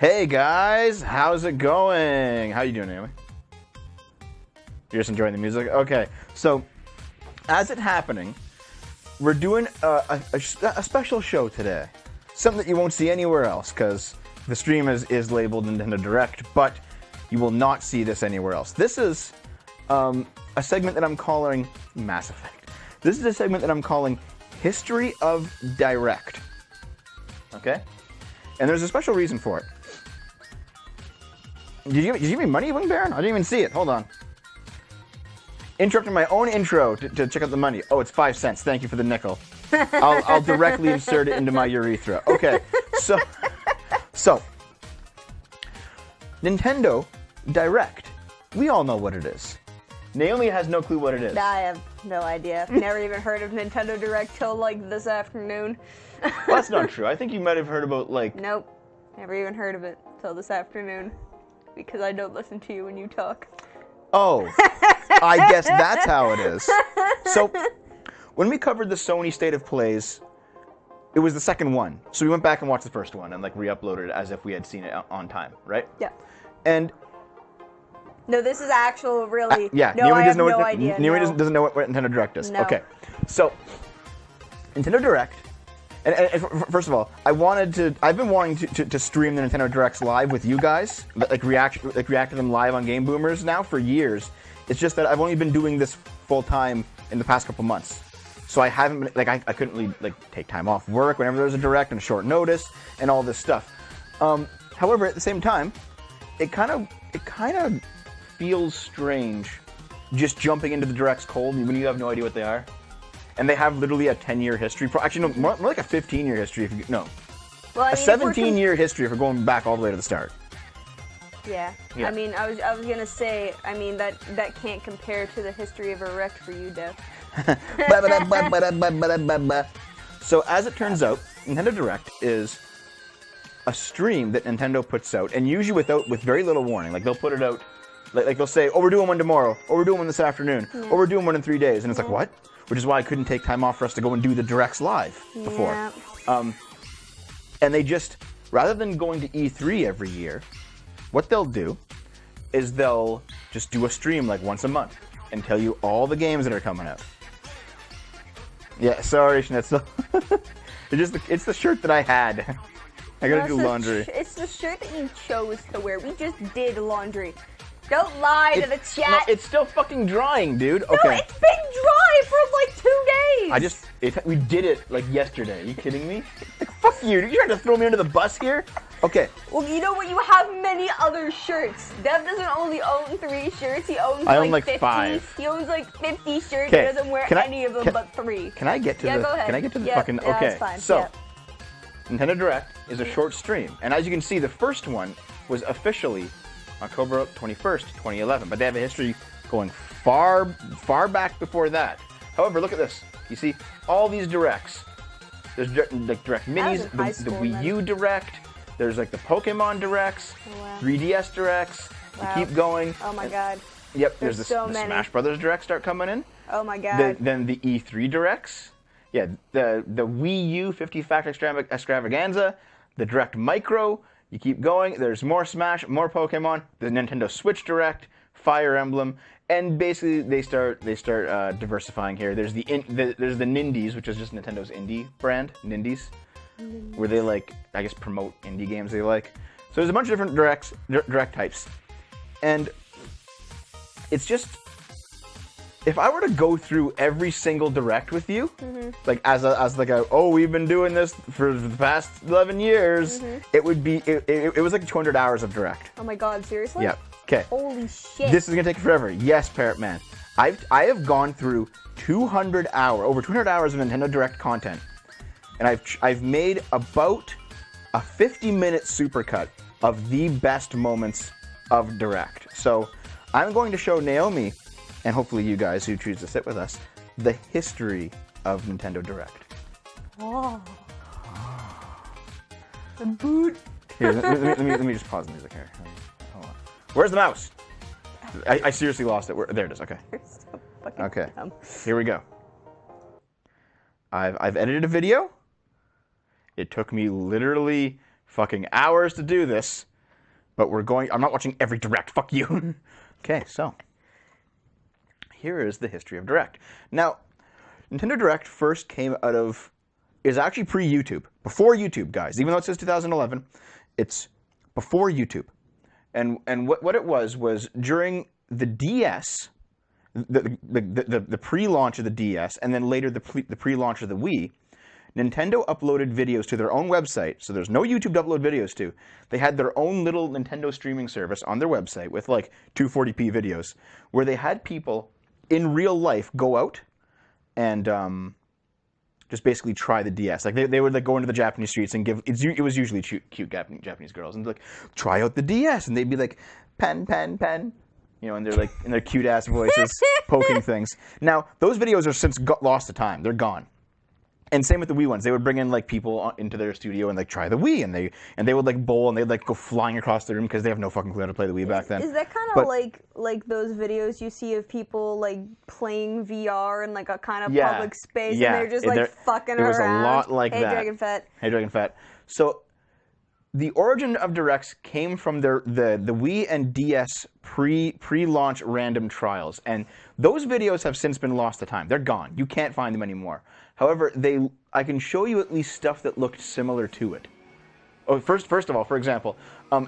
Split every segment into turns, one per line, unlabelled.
Hey guys, how's it going? How you doing, Naomi? You're just enjoying the music? Okay, so as it's happening, we're doing a special show today. Something that you won't see anywhere else because the stream is labeled Nintendo Direct, but you will not see this anywhere else. This is a segment that I'm calling Mass Effect. This is a segment that I'm calling History of Direct. Okay? And there's a special reason for it. Did you give me money, Wing Baron? I didn't even see it. Hold on. Interrupting my own intro to check out the money. Oh, it's 5 cents. Thank you for the nickel. I'll directly insert it into my urethra. Okay, so Nintendo Direct. We all know what it is. Naomi has no clue what it is.
I have no idea. Never even heard of Nintendo Direct till like this afternoon.
Well, that's not true. I think you might have heard about like...
Nope. Never even heard of it till this afternoon. Because I don't listen to you when you talk.
Oh, I guess that's how it is. So, when we covered the Sony State of Plays, it was the second one. So we went back and watched the first one and like re-uploaded it as if we had seen it on time, right?
Yeah.
And...
No, this is actual, really.
Yeah,
no, I have no idea.
Naomi doesn't know what Nintendo Direct is.
No.
Okay, so Nintendo Direct, and first of all, I've been wanting to stream the Nintendo Directs live with you guys, like react to them live on Game Boomers now for years. It's just that I've only been doing this full time in the past couple months, so I haven't been like I couldn't really like take time off work whenever there's a Direct and short notice and all this stuff. However, at the same time, it kind of feels strange just jumping into the Directs cold when you have no idea what they are. And they have literally a 10-year history. Actually, no, more like a 15-year history. Well, a 17-year history if we're going back all the way to the start.
Yeah. I mean, I was gonna say, I mean that can't compare to the history of a Direct for you, Dev.
So as it turns out, Nintendo Direct is a stream that Nintendo puts out, and usually with very little warning. Like they'll put it out. Like they'll say, oh, we're doing one tomorrow, or we're doing one this afternoon, or we're doing one in 3 days. And it's like, what? Which is why I couldn't take time off for us to go and do the Directs live before. And they just, rather than going to E3 every year, what they'll do is they'll just do a stream like once a month and tell you all the games that are coming out. Yeah, sorry, Schnitzel. It's the shirt that I had. I gotta do laundry.
It's the shirt that you chose to wear. We just did laundry. Don't lie to the chat.
No, it's still fucking drying, dude. Okay.
No, it's been dry for like 2 days.
We did it like yesterday. Are you kidding me? Like, fuck you. You're trying to throw me under the bus here? Okay.
Well, you know what? You have many other shirts. Dev doesn't only own 3 shirts. He owns
I own like
50.
5.
He owns like 50 shirts. He doesn't wear any of them but 3.
Can I get to
go ahead.
Can I get to the
yeah,
fucking...
Yeah,
okay.
that's fine.
So,
yeah.
Nintendo Direct is a short stream. And as you can see, the first one was officially October 21st, 2011, but they have a history going far back before that. However, look at this. You see all these Directs. There's like Direct Minis, the Wii U Direct. There's like the Pokemon Directs, 3DS Directs.
Wow.
You keep going.
Oh my god.
Yep, there's the
so many.
Smash Brothers Directs start coming in.
Oh my god.
Then the E3 Directs. Yeah, the Wii U 50 Factor Extravaganza, the Direct Micro. You keep going. There's more Smash, more Pokemon. The Nintendo Switch Direct, Fire Emblem, and basically they start diversifying here. There's the Nindies, which is just Nintendo's indie brand, Nindies, where they like I guess promote indie games they like. So there's a bunch of different direct types, and it's just if I were to go through every single Direct with you, like as like a we've been doing this for the past 11 years, it would be it was like 200 hours of Direct.
Oh my god, seriously?
Yeah. Okay.
Holy shit.
This is gonna take forever. Yes, Parrot Man. I have gone through over 200 hours of Nintendo Direct content, and I've made about a 50-minute supercut of the best moments of Direct. So I'm going to show Naomi, and hopefully you guys who choose to sit with us, the history of Nintendo Direct.
Oh.
The boot. Here, let me just pause the music here. Hold on. Where's the mouse? I seriously lost it. There it is. Okay.
You're so fucking
Okay.
dumb.
Here we go. I've edited a video. It took me literally fucking hours to do this. but I'm not watching every Direct. Fuck you. Okay, so here is the history of Direct. Now, Nintendo Direct first came out of, is actually pre-YouTube, before YouTube, guys. Even though it says 2011, it's before YouTube. And what it was during the DS, the pre-launch of the DS, and then later the pre-launch of the Wii, Nintendo uploaded videos to their own website, so there's no YouTube to upload videos to. They had their own little Nintendo streaming service on their website with like 240p videos, where they had people in real life go out and just basically try the DS. Like they would like go into the Japanese streets and it was usually cute Japanese girls, and like, try out the DS, and they'd be like, pen, pen, pen. You know, and they're like in their cute ass voices poking things. Now, those videos are since lost to time. They're gone. And same with the Wii ones. They would bring in like people into their studio and like try the Wii, and they would like bowl, and they'd like go flying across the room because they have no fucking clue how to play the Wii back then.
Is that kind of like those videos you see of people like playing VR in like a kind of public space, and they're just like fucking around?
There was a lot like that.
Hey, Dragon Fett.
Hey, Dragon Fett. So the origin of Directs came from the Wii and DS pre-launch random trials, and those videos have since been lost to time. They're gone. You can't find them anymore. However, I can show you at least stuff that looked similar to it. Oh, first of all, for example,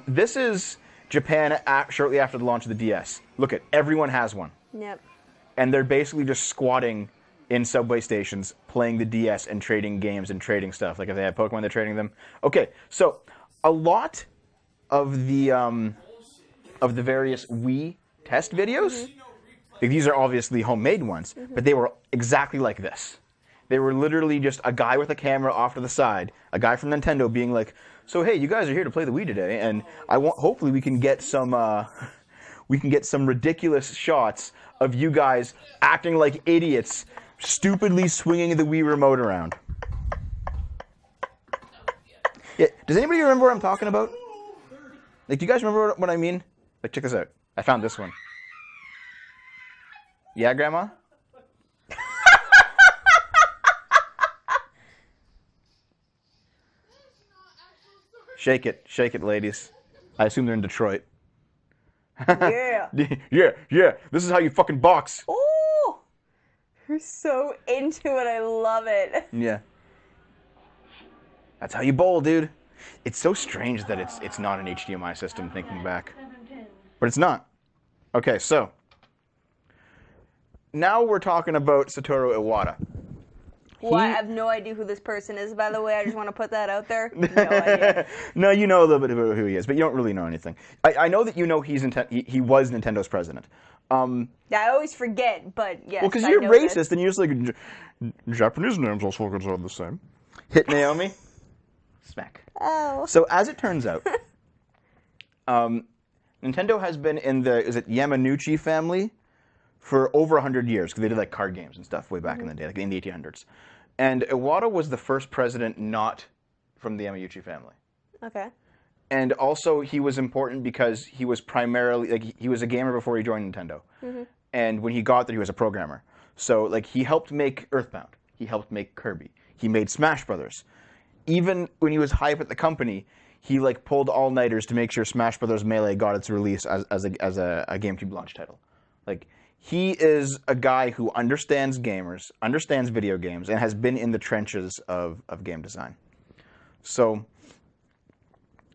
this is Japan shortly after the launch of the DS. Look at, everyone has one.
Yep.
And they're basically just squatting in subway stations, playing the DS and trading games and trading stuff. Like if they have Pokemon, they're trading them. Okay, so a lot of the various Wii test videos, these are obviously homemade ones, but they were exactly like this. They were literally just a guy with a camera off to the side, a guy from Nintendo being like, "So hey, you guys are here to play the Wii today, and hopefully we can get some ridiculous shots of you guys acting like idiots, stupidly swinging the Wii remote around." Yeah, does anybody remember what I'm talking about? Like, do you guys remember what I mean? Like, check this out. I found this one. Yeah, Grandma? Shake it, ladies. I assume they're in Detroit.
Yeah.
yeah. This is how you fucking box.
Oh, you're so into it. I love it.
Yeah. That's how you bowl, dude. It's so strange that it's not an HDMI system, thinking back. But it's not. Okay, so now we're talking about Satoru Iwata.
Well, I have no idea who this person is, by the way. I just want to put that out there. No idea.
No, you know a little bit about who he is, but you don't really know anything. I know that you know he was Nintendo's president.
Yeah, I always forget, but yes.
Well, because you're racist, and you're just like, Japanese names all fucking are the same. Hit Naomi. Smack.
Oh.
So as it turns out, Nintendo has been in the Yamanouchi family for over 100 years, because they did like card games and stuff way back in the day, like in the 1800s. And Iwata was the first president not from the Yamauchi family.
Okay.
And also he was important because he was primarily, like, he was a gamer before he joined Nintendo. And when he got there, he was a programmer. So like he helped make Earthbound. He helped make Kirby. He made Smash Brothers. Even when he was high up at the company, he like pulled all-nighters to make sure Smash Brothers Melee got its release as a GameCube launch title. Like, he is a guy who understands gamers, understands video games, and has been in the trenches of game design. So,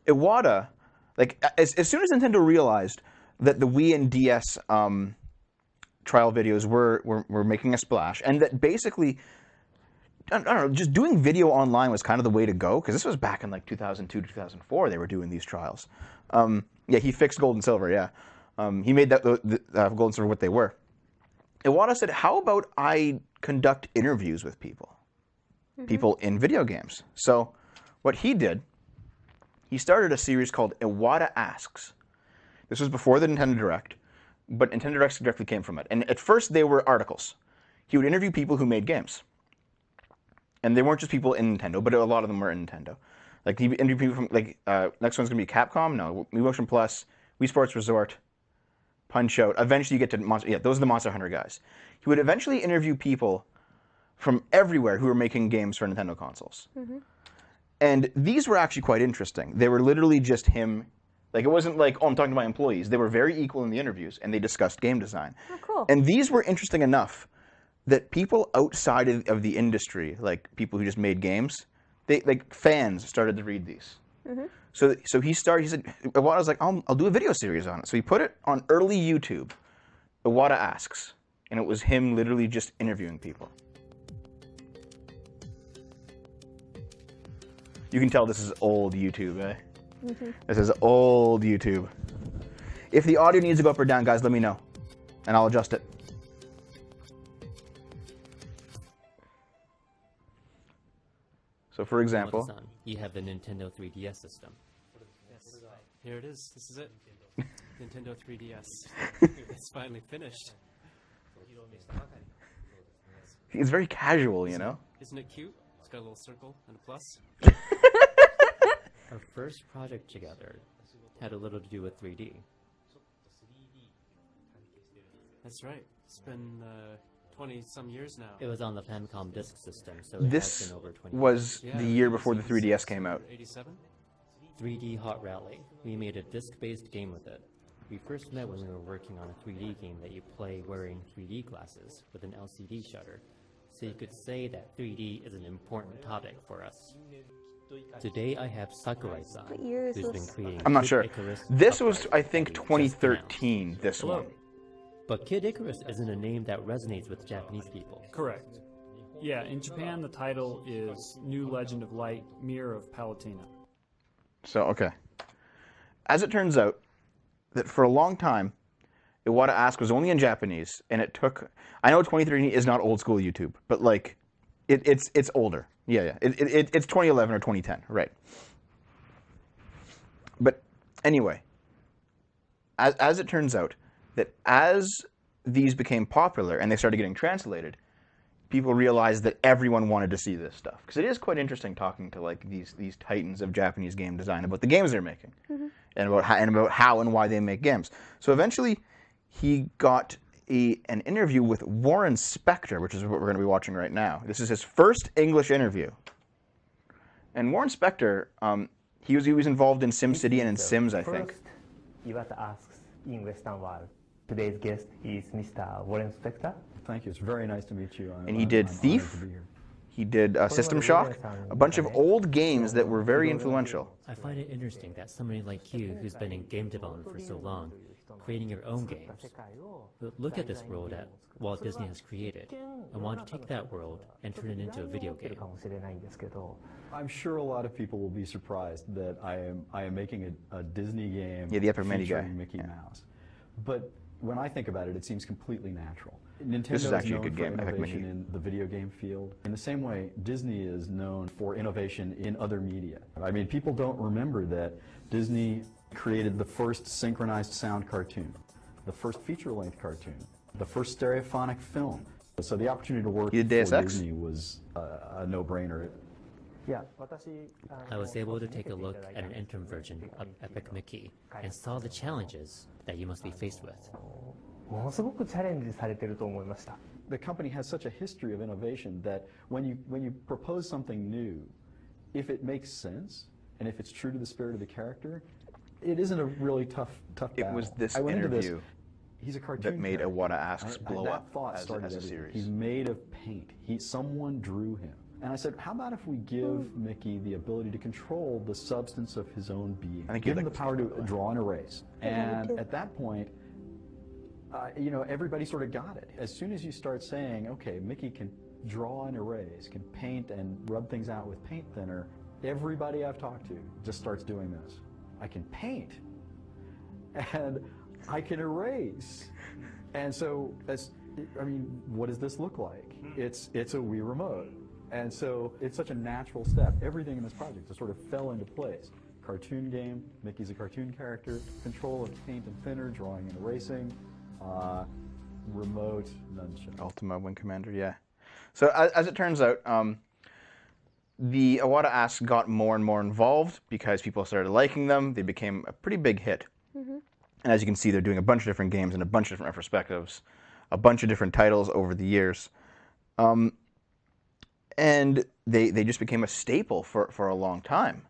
Iwata, like, as soon as Nintendo realized that the Wii and DS trial videos were making a splash, and that basically, I don't know, just doing video online was kind of the way to go, because this was back in like 2002 to 2004 they were doing these trials. Yeah, he fixed Gold and Silver, yeah. He made that Gold and Silver what they were. Iwata said, how about I conduct interviews with people? People in video games. So what he did, he started a series called Iwata Asks. This was before the Nintendo Direct, but Nintendo Directs directly came from it. And at first they were articles. He would interview people who made games. And they weren't just people in Nintendo, but a lot of them were in Nintendo. Like, he interviewed people from, like, next one's going to be Capcom? No, Wii Motion Plus, Wii Sports Resort, Punch-Out. Eventually you get to Monster... Yeah, those are the Monster Hunter guys. He would eventually interview people from everywhere who were making games for Nintendo consoles. And these were actually quite interesting. They were literally just him Like, it wasn't like, oh, I'm talking to my employees. They were very equal in the interviews, and they discussed game design.
Oh, cool.
And these were interesting enough that people outside of the industry, like people who just made games, like fans started to read these.
Mm-hmm.
So he said, Iwata's like, I'll do a video series on it. So he put it on early YouTube, Iwata Asks, and it was him literally just interviewing people. You can tell this is old YouTube, eh? Mm-hmm. This is old YouTube. If the audio needs to go up or down, guys, let me know, and I'll adjust it. So, for example,
you have the Nintendo 3DS system. Yes. Here it is. This is it. Nintendo 3DS. It's finally finished.
It's very casual, you know?
Isn't it cute? It's got a little circle and a plus. Our first project together had a little to do with 3D. That's right. It's been 20-some years now. It was on the Famicom disk system, so it has been over 20 years.
Was the year before the 3DS came out.
87? 3D Hot Rally. We made a disc-based game with it. We first met when we were working on a 3D game that you play wearing 3D glasses with an LCD shutter. So you could say that 3D is an important topic for us. Today I have Sakurai-san, who's been creating
I'm not sure.
Icarus
This was, I think, 2013, this one.
But Kid Icarus isn't a name that resonates with Japanese people.
Correct. Yeah, in Japan the title is New Legend of Light, Mirror of Palutena.
So, okay. As it turns out, that for a long time, Iwata Ask was only in Japanese, and it took... I know 2013 is not old school YouTube, but like, it's older. Yeah. It's 2011 or 2010, right. But anyway, as it turns out, that as these became popular and they started getting translated, people realized that everyone wanted to see this stuff. Because it is quite interesting talking to like these titans of Japanese game design about the games they're making, and about how and why they make games. So eventually, he got an interview with Warren Spector, which is what we're going to be watching right now. This is his first English interview. And Warren Spector, he was involved in SimCity and in Sims, I think.
First, Iwata Asks in Western World. Today's guest is Mr. Warren Spector.
Thank you. It's very nice to meet you.
And he did Thief. He did System Shock, a bunch of old games that were very influential.
I find it interesting that somebody like you, who's been in game development for so long, creating your own games, look at this world that Walt Disney has created and want to take that world and turn it into a video game.
I'm sure a lot of people will be surprised that I am making a Disney game
the Epic Mickey guy.
featuring Mickey Mouse. But when I think about it, it seems completely natural. Nintendo
This is actually a
known
good
for
game, Epic
innovation
Mickey.
in the video game field. In the same way, Disney is known for innovation in other media. I mean, people don't remember that Disney created the first synchronized sound cartoon, the first feature-length cartoon, the first stereophonic film. So the opportunity to work
You
for
did Deus Ex?
Disney was a no-brainer.
I was able to take a look at an interim version of Epic Mickey and saw the challenges that you must be faced with.
The company has such a history of innovation that when you propose something new, if it makes sense and if it's true to the spirit of the character, it isn't a really tough battle.
It was this
I went into this,
interview
he's a cartoon
that made
character.
Iwata Asks blow
that
up
thought
as
started
a
everything.
series.
He's made of paint. Someone drew him. And I said, how about if we give Mickey the ability to control the substance of his own being?
I think
give
you'd
him
like
the power to draw and erase. And
too.
at that point, everybody sort of got it. As soon as you start saying, okay, Mickey can draw and erase, can paint and rub things out with paint thinner, everybody I've talked to just starts doing this. I can paint, and I can erase. And so, what does this look like? It's a Wii remote. And so it's such a natural step. Everything in this project just sort of fell into place. Cartoon game, Mickey's a cartoon character, control of paint and thinner, drawing and erasing, remote, nunchuck.
Ultima Wing Commander, yeah. So as it turns out, the Iwata Asks got more and more involved because people started liking them. They became a pretty big hit. And as you can see, they're doing a bunch of different games in a bunch of different perspectives, a bunch of different titles over the years. And they just became a staple for a long time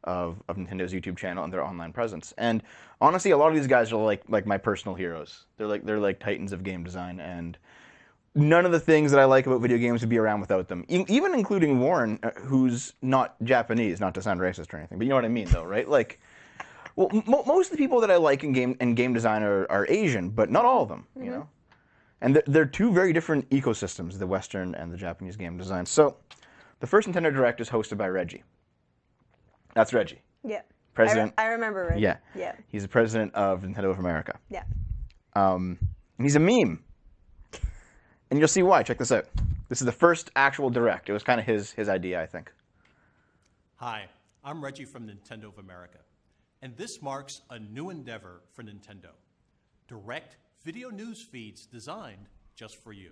of Nintendo's YouTube channel and their online presence. And honestly, a lot of these guys are like my personal heroes. They're like titans of game design, and none of the things that I like about video games would be around without them. Even including Warren, who's not Japanese, not to sound racist or anything, but you know what I mean, though, right? Like, well, most of the people that I like in game design are Asian, but not all of them, you know. And they're two very different ecosystems, the Western and the Japanese game design. So, the first Nintendo Direct is hosted by Reggie. That's Reggie.
Yeah.
President.
I remember Reggie.
Yeah.
Yeah.
He's the president of Nintendo of America.
Yeah.
And he's a meme. And you'll see why. Check this out. This is the first actual Direct. It was kind of his idea, I think.
Hi, I'm Reggie from Nintendo of America. And this marks a new endeavor for Nintendo. Direct video news feeds designed just for you.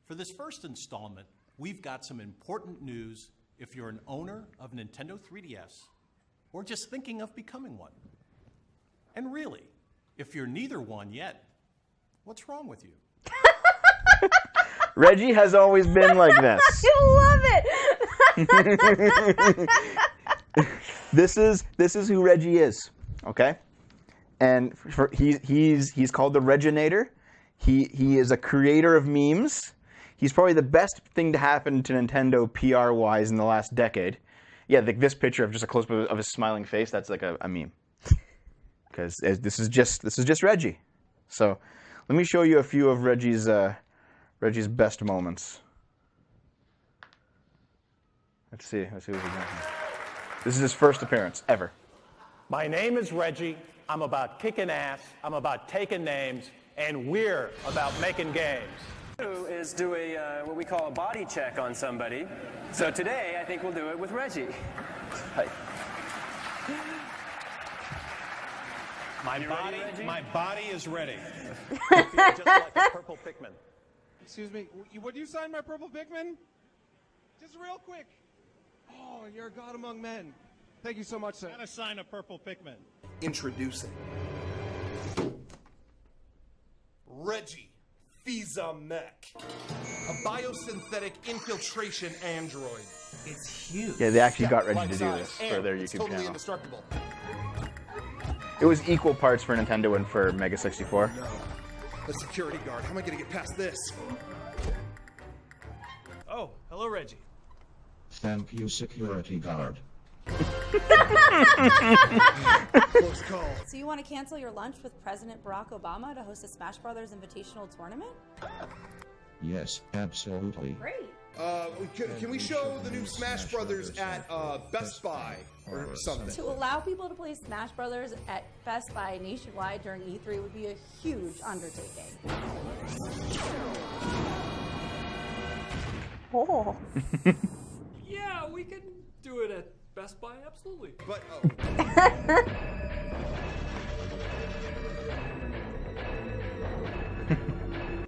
For this first installment, we've got some important news if you're an owner of Nintendo 3DS or just thinking of becoming one. And really, if you're neither one yet, what's wrong with you?
Reggie has always been like this.
I love it.
This is who Reggie is, okay? And he's called the Reginator. He is a creator of memes. He's probably the best thing to happen to Nintendo PR-wise in the last decade. Yeah, like this picture of just a close-up of his smiling face, that's like a meme. Because this is just Reggie. So let me show you a few of Reggie's best moments. Let's see what he's doing. This is his first appearance ever.
My name is Reggie. I'm about kicking ass. I'm about taking names, and we're about making games.
Is do what we call a body check on somebody. So today, I think we'll do it with Reggie. Hi.
My body is ready. I feel just like a purple Pikmin.
Excuse me, would you sign my purple Pikmin? Just real quick. Oh, you're a god among men. Thank you so much, sir.
Gotta sign a purple Pikmin.
Introducing Reggie Fils-a-Mech, a biosynthetic infiltration android. It's huge.
Yeah, they actually got Reggie to do this for their YouTube
totally
channel.
Indestructible.
It was equal parts for Nintendo and for Mega 64.
No. The security guard. How am I going to get past this?
Oh, hello, Reggie.
Thank you, security guard.
Close call.
So you want to cancel your lunch with President Barack Obama to host a Smash Brothers Invitational Tournament?
Yes, absolutely.
Great.
Can we show the new Smash Brothers at Best Buy or something?
To allow people to play Smash Brothers at Best Buy nationwide during E3 would be a huge undertaking.
Oh.
Yeah, we can do it at Best Buy, absolutely.
But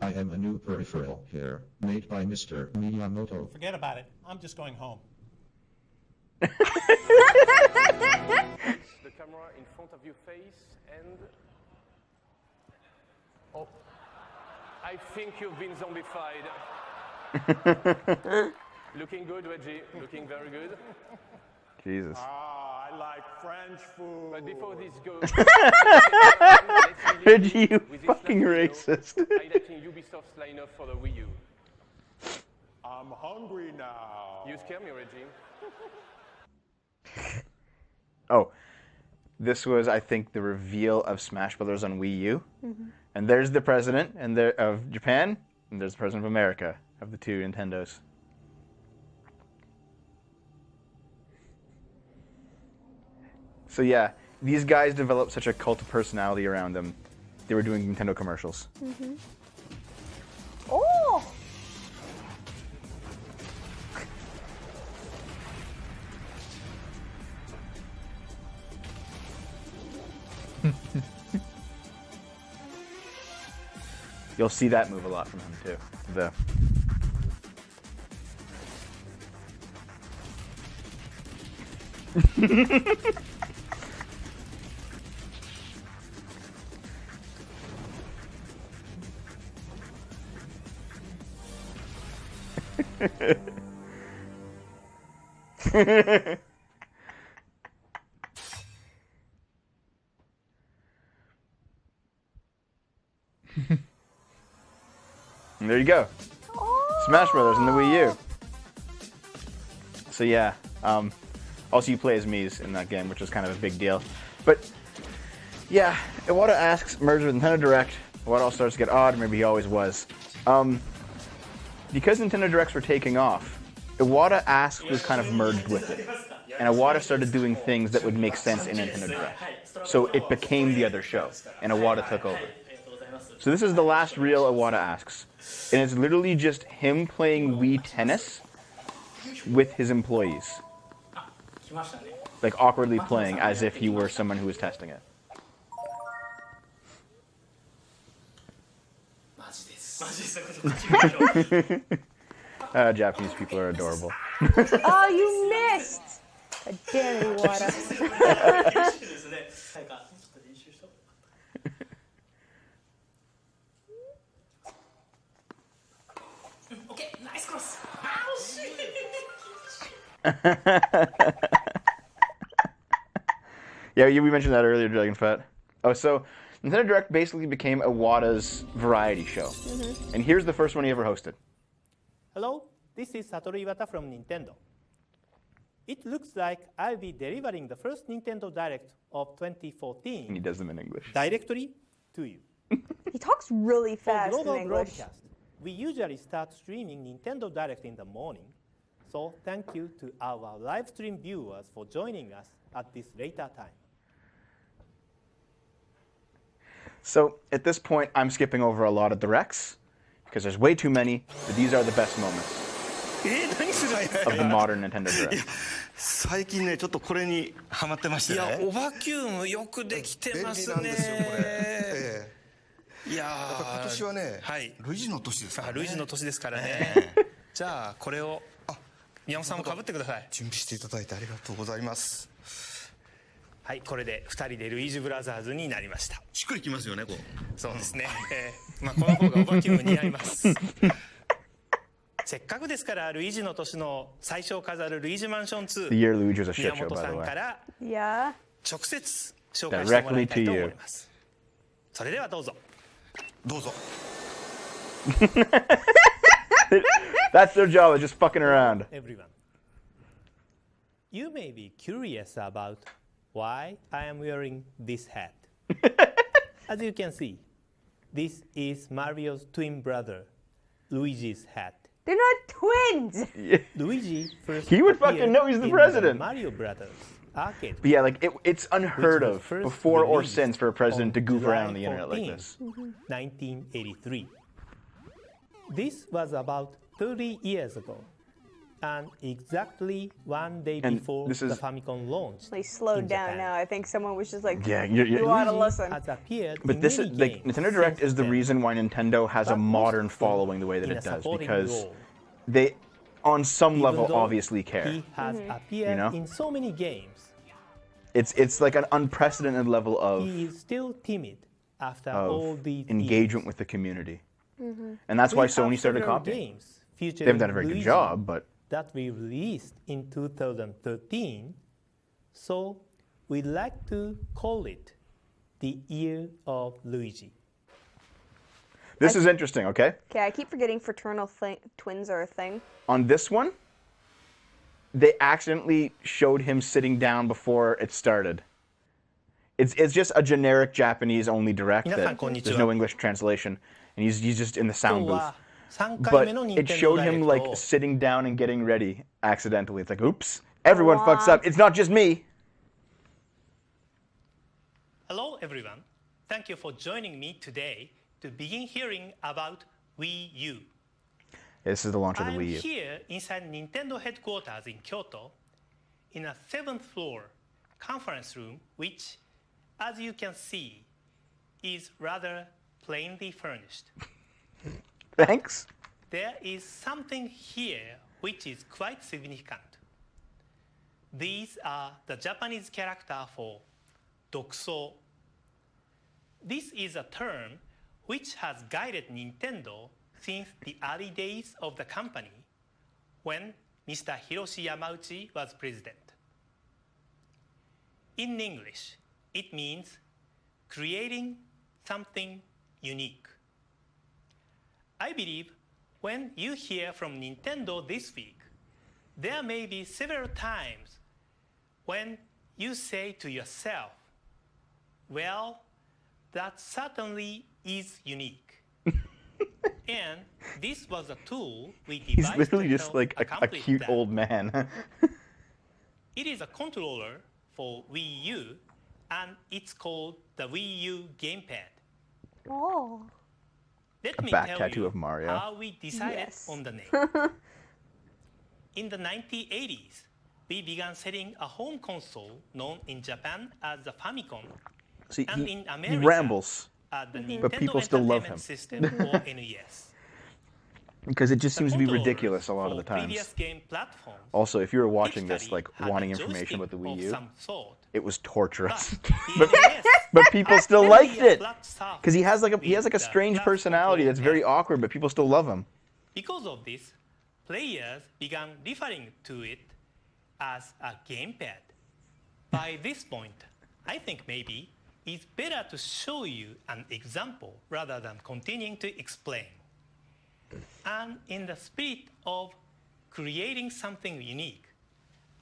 I am a new peripheral here, made by Mr. Miyamoto.
Forget about it. I'm just going home.
The camera in front of your face and... Oh, I think you've been zombified. Looking good, Reggie. Looking very good.
Jesus.
Ah, I like French food.
But before this goes...
Reggie, you fucking racist.
Highlighting Ubisoft's lineup for the Wii U.
I'm hungry now.
You scare me, Reggie.
Oh, this was, I think, the reveal of Smash Brothers on Wii U. And there's the president of Japan, and there's the president of America, of the two Nintendos. So yeah, these guys developed such a cult of personality around them. They were doing Nintendo commercials.
Oh!
You'll see that move a lot from him too. The And there you go. Smash Brothers in the Wii U. So yeah, also you play as Mii's in that game, which is kind of a big deal. But yeah, Iwata asks, merged with Nintendo Direct, Iwata all starts to get odd, maybe he always was. Because Nintendo Directs were taking off, Iwata asks was kind of merged with it. And Iwata started doing things that would make sense in Nintendo Direct. So it became the other show, and Iwata took over. So this is the last real Iwata asks. And it's literally just him playing Wii Tennis with his employees. Like awkwardly playing as if he were someone who was testing it. Japanese people are adorable.
Oh, you missed! God damn it, Iwata.
Okay, nice cross.
Yeah, we mentioned that earlier, Dragon Fat. Oh, so Nintendo Direct basically became Iwata's variety show. And here's the first one he ever hosted.
Hello, this is Satoru Iwata from Nintendo. It looks like I'll be delivering the first Nintendo Direct of 2014.
And he does them in English.
Directly to you.
He talks really fast
For global
in English.
broadcast, we usually start streaming Nintendo Direct in the morning. So thank you to our live stream viewers for joining us at this later time.
So at this point, I'm skipping over a lot of directs because there's way too many, but these are the best moments of the modern Nintendo Direct.
最近ねちょっとこれにハマってましたね。
いや、オバキュームよくできてますね。
便利なんですよこれ。
いや
今年はね、
はい、
ルイージの年ですからね。
ルイージの年ですからね。じゃあこれを宮本さんも被ってください。
準備していただいてありがとうございます。
はい、これで2人でルイージブラザーズになりました。
しっくりきますよねこう。
そうですね。まあこの方がオバキューム似合います。せっかくですからルイージの年の最初を飾るルイージマンション2。
The year Luigi was a
宮
shit show,
本
by
さ
the
ん
way.
から直接紹介してもらいたいと思います。それではどうぞ。
どうぞ。
That's their job, they're just fucking around.
Everyone, you may be curious about why I am wearing this hat. As you can see, this is Mario's twin brother, Luigi's hat.
They're not twins!
Luigi first
He would fucking know he's the president.
The Mario Brothers arcade.
But yeah, like it's unheard of before or since for a president to goof around on the internet like this.
1983. This was about 30 years ago, and exactly one day
And
before
this
the
is-
Famicom launched.
They slowed
in
down
Japan.
now. I think someone was just like,
Yeah,
you ought to listen.
Has appeared
But
in
this
many
is like
games
Nintendo Direct
since
is the
then,
reason why Nintendo has a
but
modern
mostly
following the way that
in
it
a
does,
supporting
because
role.
they, on some
Even
level,
though
obviously care.
He has appeared
You know?
in so many games.
It's like an unprecedented level of
He is still timid after all these
engagement with the community, and that's why
We have
Sony started
several
copying.
games
They haven't done a very good
Luigi
job, but
that we released in 2013, so we like to call it the Year of Luigi.
this is interesting. Okay,
Okay, I keep forgetting fraternal twins are a thing.
on this one, they accidentally showed him sitting down before it started. It's just a generic Japanese only direct that there's no English translation, and he's just in the sound booth.
3
But
回目の
it
Nintendo
showed him like
Directを
sitting down and getting ready accidentally. It's like, oops, everyone fucks up. It's not just me.
Hello everyone. Thank you for joining me today to begin hearing about Wii U.
This is the launch of the
I'm
Wii U.
here inside Nintendo headquarters in Kyoto in a 7th floor conference room, which, as you can see, is rather plainly furnished.
Thanks.
There is something here which is quite significant. These are the Japanese character for Dokuso. This is a term which has guided Nintendo since the early days of the company, when Mr. Hiroshi Yamauchi was president. In English, it means creating something unique. I believe when you hear from Nintendo this week, there may be several times when you say to yourself, well, that certainly is unique. And this was a tool we devised.
He's literally just like a cute
that.
old man.
It is a controller for Wii U, and it's called the Wii U gamepad.
Oh.
Let me
back
tell
tattoo
you
of Mario.
how we decided
Yes.
on the name. In the 1980s, we began selling a home console known in Japan as the Famicom,
See,
and
he
in America
rambles,
as the Nintendo
but people still love
Entertainment
him.
System or NES.
Because it just
The
seems to be
controllers
ridiculous a lot of the
for previous
times.
game platforms
Also, if you were watching this,
typically
like
had
wanting
a
information about the
joystick
Wii
of
U,
some sort.
it was torturous.
But the NES
but people still
had
liked
a
it
flat surface
because he has like a
with
strange
the
personality
flat
that's very
control
awkward, but people still love him.
Because of this, players began referring to it as a gamepad. By this point, I think maybe it's better to show you an example rather than continuing to explain. And in the spirit of creating something unique,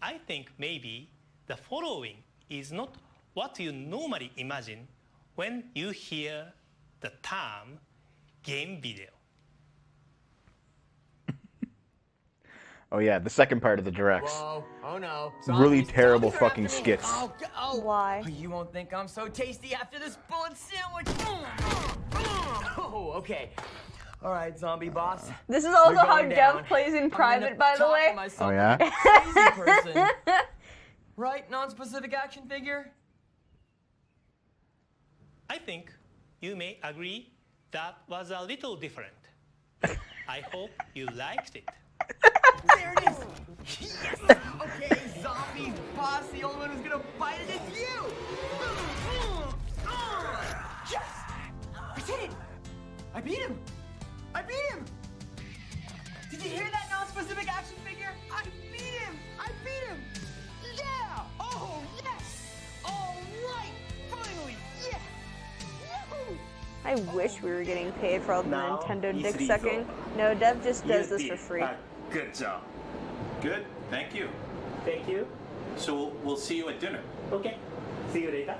I think maybe the following is not what you normally imagine when you hear the term game video.
Oh yeah, the second part of the directs.
Whoa, oh no.
Really
Zombies,
terrible
zombies are
fucking
after me.
skits.
Oh,
Why?
You won't think I'm so tasty after this bullet sandwich. Oh, okay. All right, zombie boss.
This is also
You're
how
going
Dev
down.
plays in
I'm
private,
gonna
by the
talk
way.
to myself
Oh, yeah?
like a crazy person. Right, non-specific action figure?
I think you may agree that was a little different. I hope you liked it.
There it is. Yes. Okay, zombies, boss. The only one who's gonna bite it is you. Yes. I did it. I beat him. I beat him. Did you hear that non-specific action figure? I beat him. I beat him. Yeah. Oh yes. All right. Finally. Yeah. Yahoo.
I wish we were getting paid for all the
Now,
Nintendo dick
easy
sucking. No, Dev just does this for free.
Good job.
Good, thank you.
Thank you.
So we'll see you at dinner.
Okay. See you later.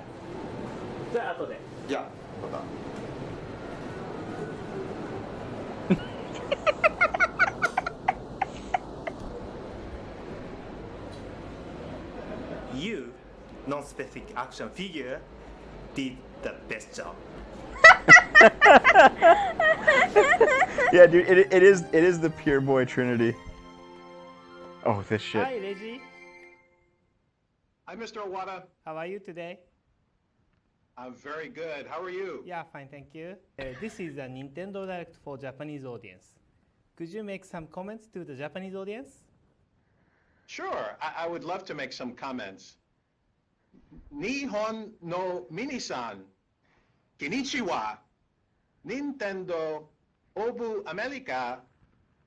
じゃあ後で。
じゃあ、また。
You, non-specific action figure, did the best job.
Yeah, dude, it is the pure boy trinity. Oh, this shit.
Hi, Reggie.
Hi, Mr. Owada.
How are you today?
I'm very good. How are you?
Yeah, fine, thank you. This is a Nintendo Direct for Japanese audience. Could you make some comments to the Japanese audience?
Sure. I would love to make some comments. Nihon no minisan. Konnichiwa. Nintendo Obu America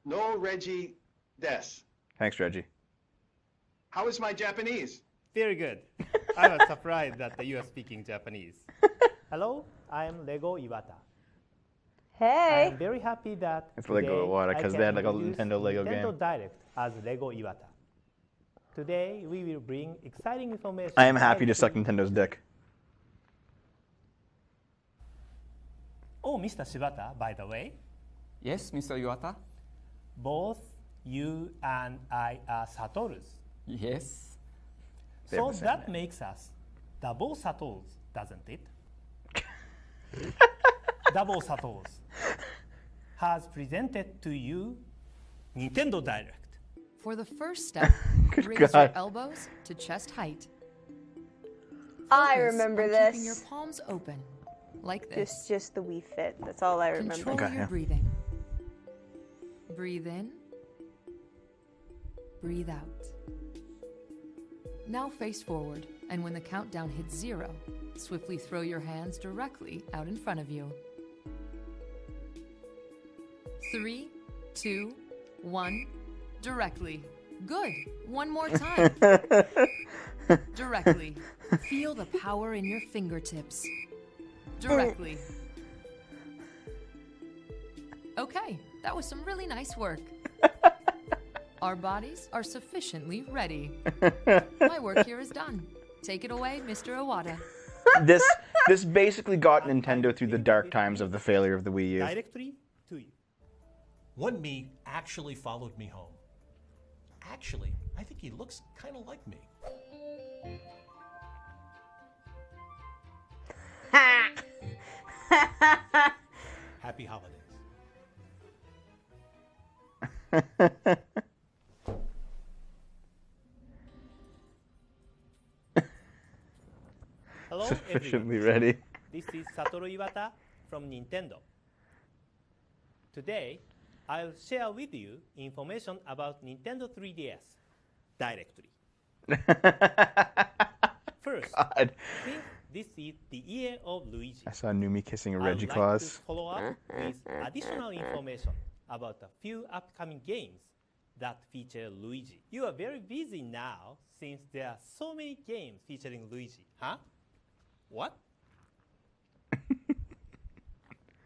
no Reggie des.
Thanks, Reggie.
How is my Japanese?
Very good. I was surprised that you are speaking Japanese. Hello, I am Lego Iwata.
Hey.
I'm very happy that
It's Lego Iwata, 'cause they had like a Nintendo Lego
Nintendo
game.
Direct as Lego Iwata. Today we will bring exciting information.
I am happy to suck Nintendo's dick.
Oh, Mr. Shibata, by the way.
Yes, Mr. Iwata?
Both you and I are Satorus.
Yes.
So that makes us double Satorus, doesn't it? Double Satorus has presented to you Nintendo Direct.
For the first step, raise your
God.
elbows to chest height.
I
Focus
remember
on
this.
Keeping your palms open, like this.
It's just the Wii Fit. That's all I remember.
Control your breathing. Breathe in. Breathe out. Now face forward, and when the countdown hits 0, swiftly throw your hands directly out in front of you. 3, 2, 1, directly. Good. One more time. Directly. Feel the power in your fingertips. Directly. Okay, that was some really nice work. Our bodies are sufficiently ready. My work here is done. Take it away, Mr. Iwata.
This basically got Nintendo through the dark times of the failure of the Wii U.
Directly to you. One me actually followed me home. Actually, I think he looks kind of like me. Happy holidays.
Hello,
Sufficiently
everyone.
ready.
This is Satoru Iwata from Nintendo. Today, I'll share with you information about Nintendo 3DS directly. First, since this is the year of Luigi,
I saw Numi kissing a
I'd
Reggie
like
Claus.
to follow up with additional information about a few upcoming games that feature Luigi. You are very busy now since there are so many games featuring Luigi. Huh? What?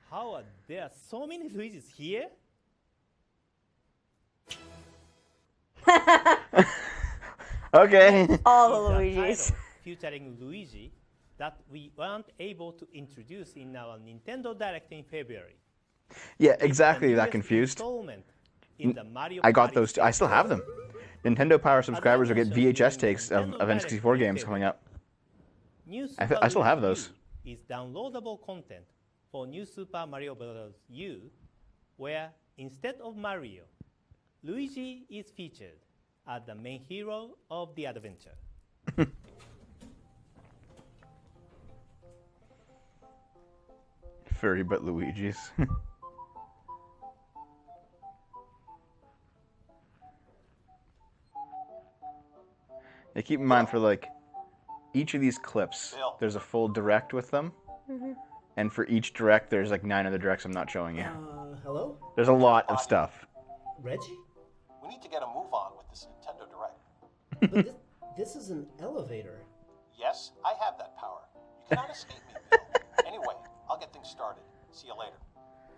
How are there so many Luigis here?
Okay.
All the
Is a
Luigis.
title featuring Luigi that we weren't able to introduce in our Nintendo Direct in February.
Yeah, exactly that confused.
Installment in the Mario
I got
Party
those. I still have them. Nintendo Power subscribers will get
mentioned
VHS
in
takes of
Nintendo Direct
N64
in
games coming up.
New
I
Super
still have
Luigi
those.
U is downloadable content for New Super Mario Bros. U, where instead of Mario, Luigi is featured as the main hero of the adventure.
Furry but Luigi's. Now keep in mind for like each of these clips, there's a full direct with them.
Mhm.
And for each direct, there's like 9 other directs I'm not showing you.
Hello?
There's a lot of stuff.
Reggie?
We need to get a move on with this Nintendo Direct.
But this is an elevator.
Yes, I have that power. You cannot escape me, Bill. Anyway, I'll get things started. See you later.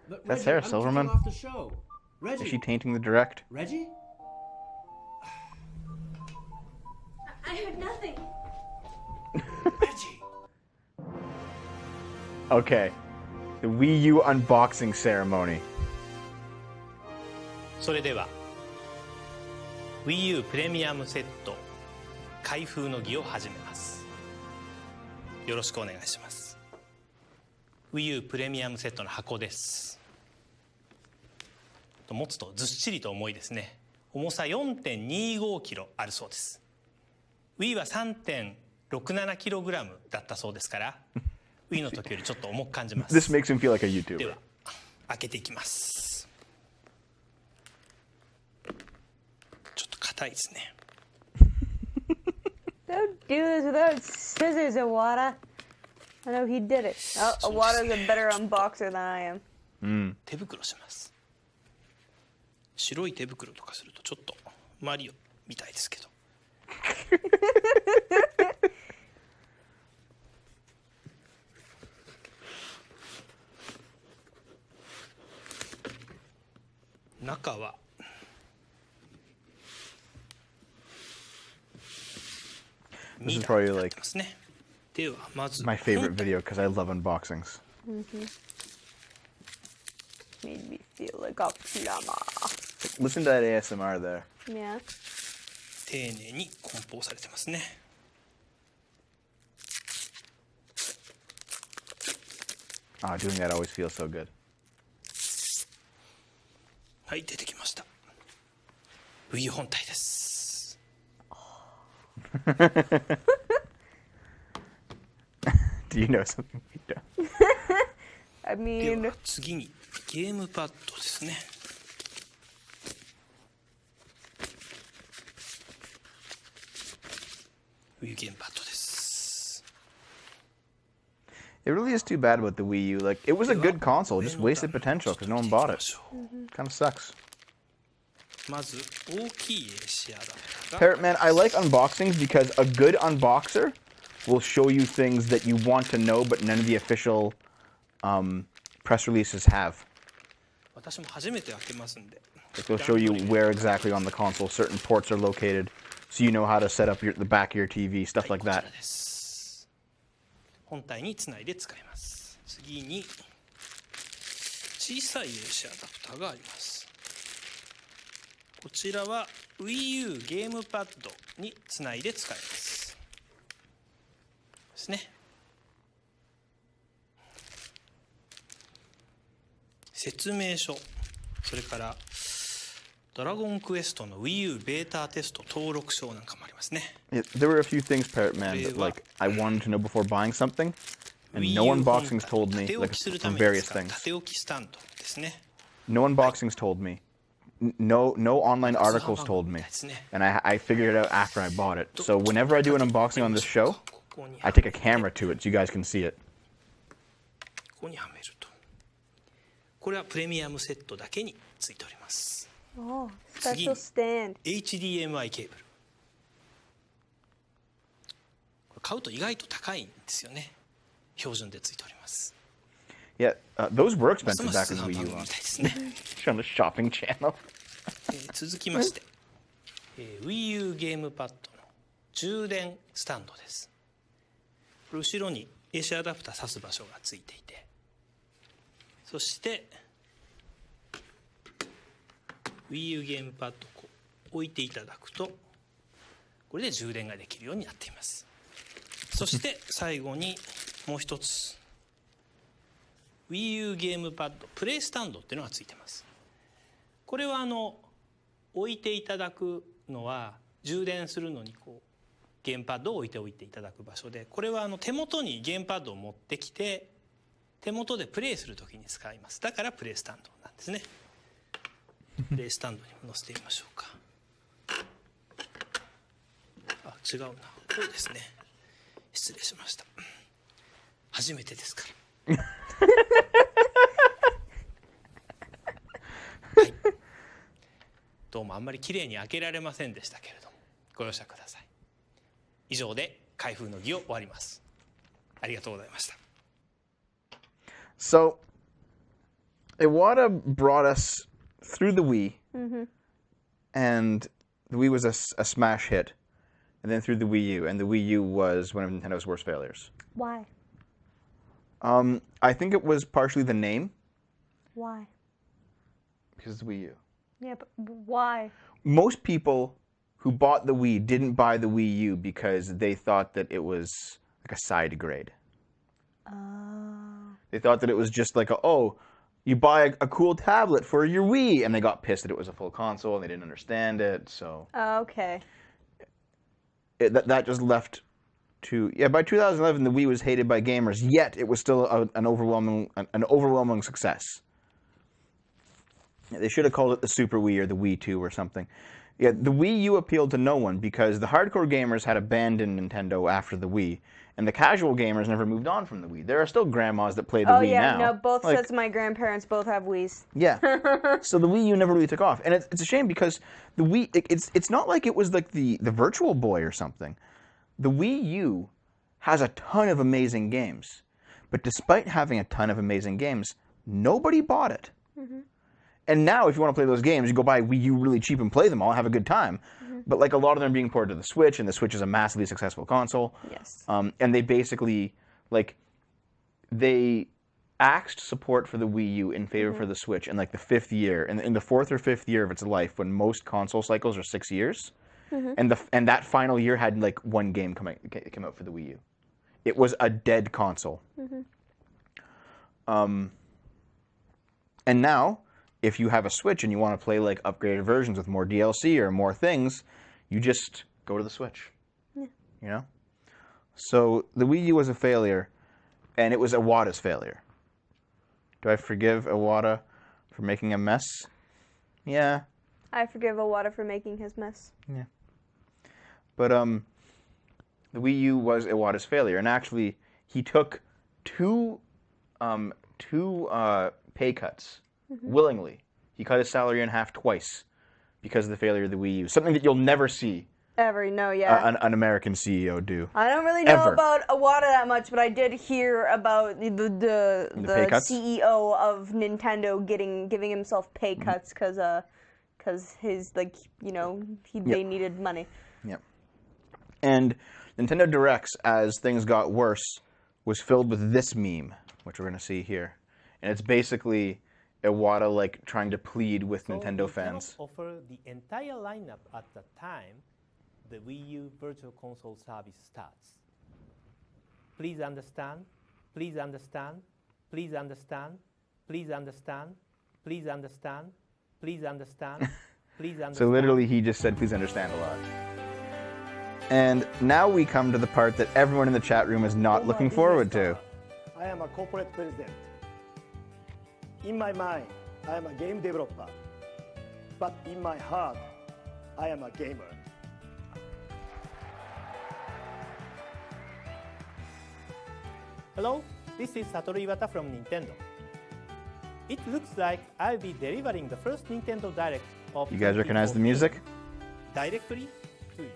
But
That's
Reggie,
Sarah
I'm
Silverman.
kicking off the show. Reggie.
Is she tainting the direct?
Reggie?
I heard nothing.
Okay. The Wii U unboxing ceremony.
それでは Wii U プレミアムセット開封の儀を始めます。よろしくお願いします。Wii U プレミアムセットの箱です。持つとずっしりと重いですね。重さ 4.25 キロあるそうです。Wii は 3.67 キログラムだったそうですから、Wii の時よりちょっと重く感じます。
This makes him feel like a
で
YouTuber.
は開けていきます。ちょっと硬いですね。
Don't do this without scissors, Iwata. I know he did it. Oh, Iwata's a better unboxer than I am.
手袋します。白い手袋とかするとちょっとマリオみたいですけど。中は
This is probably like
ますね。ではまず
my favorite video because I love unboxings.
Made me feel like a plumber.
Listen to that ASMR there.
Yeah.
丁寧に梱包されてますね。
Ah, doing that always feels so good.
はい、出てきました。Wii 本体です。
Do you know something we don't?
I
で
mean,
は次にゲームパッドですね。Wii ゲームパッドです。
It really is too bad about the Wii U. Like, it was a good console, just wasted potential because no one bought it. Kind of sucks. Parrot Man, I like unboxings because a good unboxer will show you things that you want to know, but none of the official press releases have. Like they'll show you where exactly on the console certain ports are located, so you know how to set up the back of your TV, stuff like that.
本体につないで使います。次に小さい AC アダプターがあります。こちらは Wii U ゲームパッドにつないで使います。ですね。説明書、それからドラゴンクエストの Wii U ベータテスト登録証なんかもありますね。
There were a few things, Parrot Man, that like I wanted to know before buying something, and no unboxings told me, like from various things.
縦置きスタンドですね。
No unboxings told me. No online articles told me. And I figured it out after I bought it. So whenever I do an unboxing on this show, I take a camera to it so you guys can see it.
ここにはめると。これはプレミアムセットだけについております。
Oh, special stand.
HDMI ケーブル。これ買うと意外と高いんですよね。標準でついております。
Yeah, those were expensive back in the Wii U. On the shopping channel.
続きまして、Wii U ゲームパッドの充電スタンドです。後ろに AC アダプター挿す場所がついていて、そしてWii U ゲームパッドを置いていただくとこれで充電ができるようになっています。そして最後にもう一つ Wii U ゲームパッドプレイスタンドっていうのがついてます。これは置いていただくのは充電するのにこうゲームパッドを置いておいていただく場所で、これは手元にゲームパッドを持ってきて手元でプレイするときに使います。だからプレイスタンドなんですね。プレイスタンドにも載せてみましょうか。あ、違うな。こうですね。失礼しました。初めてですから。はい。どうもあんまり綺麗に開けられませんでしたけれども、ご容赦ください。以上で開封の儀を終わります。ありがとうございました。
So, Iwata brought us through the Wii, and the Wii was a smash hit, and then through the Wii U, and the Wii U was one of Nintendo's worst failures.
Why?
I think it was partially the name.
Why?
Because it's the Wii U.
Yeah, but why?
Most people who bought the Wii didn't buy the Wii U because they thought that it was like a side grade. They thought that it was just like, you buy a cool tablet for your Wii, and they got pissed that it was a full console and they didn't understand it. So
okay,
that just left to by 2011 the Wii was hated by gamers. Yet it was still an overwhelming success. They should have called it the Super Wii or the Wii 2 or something. Yeah, the Wii U appealed to no one because the hardcore gamers had abandoned Nintendo after the Wii, and the casual gamers never moved on from the Wii. There are still grandmas that play the Wii now.
Oh yeah, no, both sets of my grandparents both have Wiis.
Yeah, so the Wii U never really took off, and it's a shame because the Wii it's not like it was like the Virtual Boy or something. The Wii U has a ton of amazing games, but despite having a ton of amazing games, nobody bought it. And now, if you want to play those games, you go buy Wii U really cheap and play them all, have a good time. But like a lot of them are being ported to the Switch, and the Switch is a massively successful console.
Yes.
And they basically, they axed support for the Wii U in favor for the Switch in like the 5th year, in the 4th or 5th year of its life, when most console cycles are 6 years. And that final year had like one game come out for the Wii U. It was a dead console. And now, if you have a Switch and you want to play like upgraded versions with more DLC or more things, you just go to the Switch. Yeah. You know? So the Wii U was a failure, and it was Iwata's failure. Do I forgive Iwata for making a mess? Yeah.
I forgive Iwata for making his mess.
Yeah. But the Wii U was Iwata's failure, and actually he took two pay cuts willingly. He cut his salary in half twice because of the failure of the Wii U. Something that you'll never see
Ever, no, yeah.
an American CEO do.
I don't really know
Ever.
about Iwata that much, but I did hear about the
pay cuts?
CEO of Nintendo giving himself pay cuts because his they needed money.
Yep. And Nintendo Directs, as things got worse, was filled with this meme, which we're going to see here. And it's basically Iwata like trying to plead with Nintendo fans.
Offer the entire lineup at the time the Wii U Virtual Console service starts. Please understand, please understand, please understand, please understand, please understand, please understand, please understand.
So literally he just said, please understand a lot. And now we come to the part that everyone in the chat room is not looking forward to.
I am a corporate president. In my mind, I am a game developer. But in my heart, I am a gamer.
Hello, this is Satoru Iwata from Nintendo. It looks like I'll be delivering the first Nintendo Direct of
You guys recognize the music?
directly to you.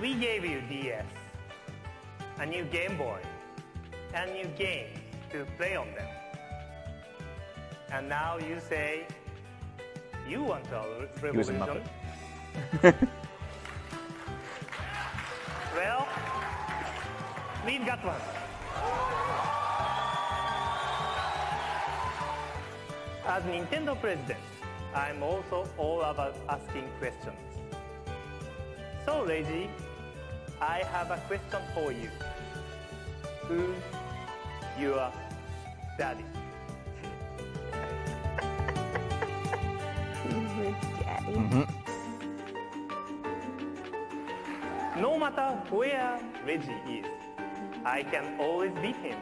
We gave you DS, a new Game Boy, and new games to play on them. And now you say you want a
He was a
revolution.
Muppet.
Well, we've got one. As Nintendo president, I'm also all about asking questions. So, Reggie, I have a question for you. Who's your daddy?
Who's your daddy?
No matter where Reggie is, I can always beat him.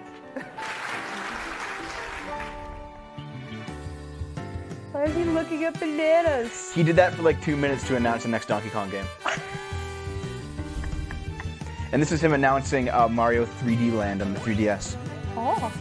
Why is he looking at bananas?
He did that for like 2 minutes to announce the next Donkey Kong game. And this is him announcing Mario 3D Land on the 3DS.
Oh.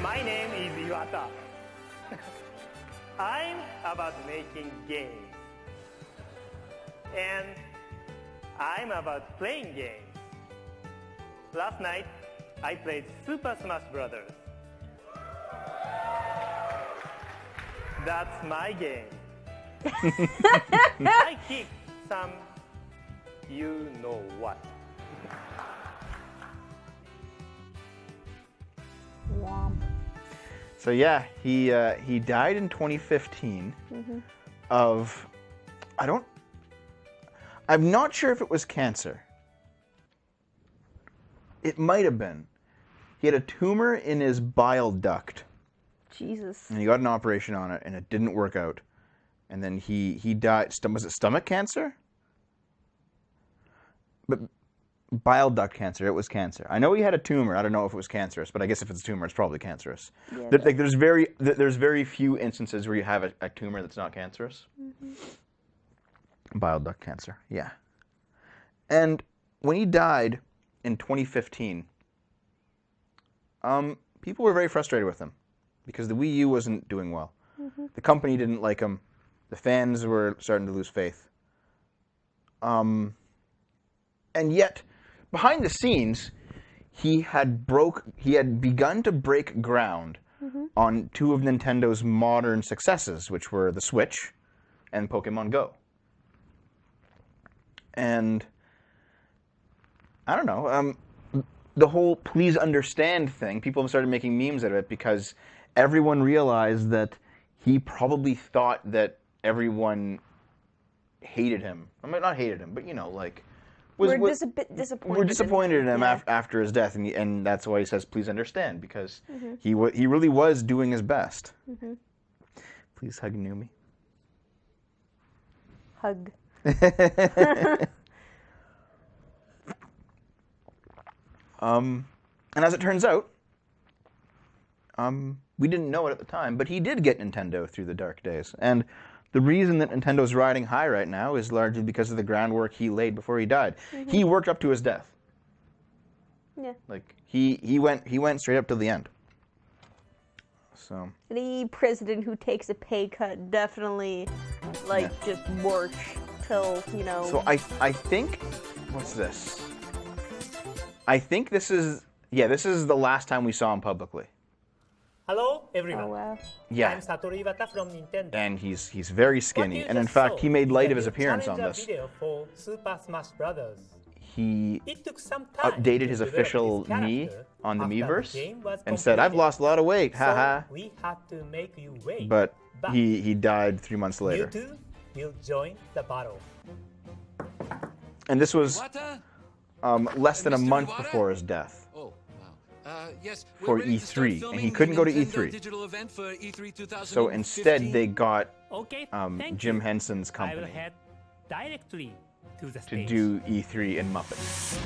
My name is Iwata. I'm about making games. And I'm about playing games. Last night, I played Super Smash Brothers. That's my game. I kicked some you know what.
So yeah, he died in 2015 of, I'm not sure if it was cancer. It might have been. He had a tumor in his bile duct.
Jesus.
And he got an operation on it, and it didn't work out. And then he died. Was it stomach cancer? But bile duct cancer. It was cancer. I know he had a tumor. I don't know if it was cancerous, but I guess if it's a tumor, it's probably cancerous.
Yeah,
Like, there's very few instances where you have a tumor that's not cancerous. Bile duct cancer. Yeah. And when he died in 2015, people were very frustrated with him because the Wii U wasn't doing well. The company didn't like him. The fans were starting to lose faith. And yet, behind the scenes, he had begun to break ground on two of Nintendo's modern successes, which were the Switch and Pokemon Go. And I don't know, the whole please understand thing, people started making memes out of it because everyone realized that he probably thought that everyone hated him. I mean, not hated him, but
We're just a bit disappointed.
We're disappointed in him
Yeah.
after his death, and that's why he says, please understand, because he really was doing his best. Please hug Numi.
Hug.
And as it turns out, We didn't know it at the time, but he did get Nintendo through the dark days. And the reason that Nintendo's riding high right now is largely because of the groundwork he laid before he died.
Mm-hmm.
He worked up to his death.
Yeah.
Like he went straight up to the end. So
any president who takes a pay cut definitely just works till, you know.
So I think what's this? I think this is the last time we saw him publicly.
Hello, everyone.
Oh, wow.
Yeah.
I'm Satoru Iwata from Nintendo.
And he's very skinny, and in fact he made light of his appearance on this.
Video for Super Smash Brothers.
He
It took some time
updated
to
his
develop
official
this
knee
character
on the
after
Miiverse
game was
and said, "I've
completed.
lost a lot of weight,
So
haha."
we had to make you wait.
But he died 3 months
You
later.
two will join the battle.
And this was less than a
Mr.
month
Iwata?
before his death.
Oh, wow. Yes, we're
For
ready to start
E3, and he
filming
couldn't
the
go to
Nintendo
E3.
digital event for E3 2015.
So instead they got
Thank
Jim
you.
Henson's
I will
company
head directly to the
to
stage.
do E3 and Muppets.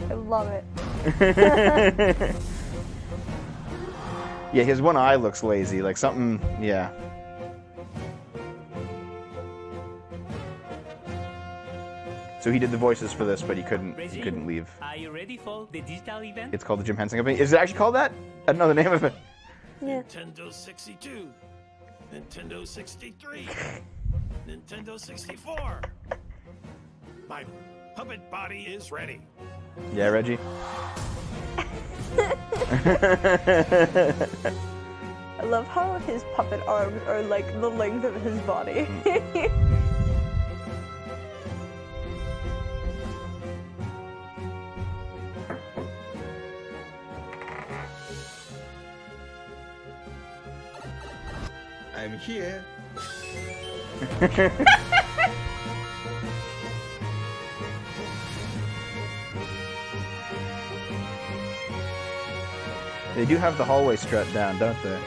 I love it.
Yeah, his one eye looks lazy, like something, yeah. So he did the voices for this, but he couldn't leave.
Are you ready for the digital event?
It's called the Jim Henson Company. Is it actually called that? I don't know the name of it.
Yeah.
Nintendo 62, Nintendo 63, Nintendo 64. My puppet body is ready.
Yeah, Reggie?
I love how his puppet arms are like the length of his body.
I'm here.
They do have the hallway strut down, don't they?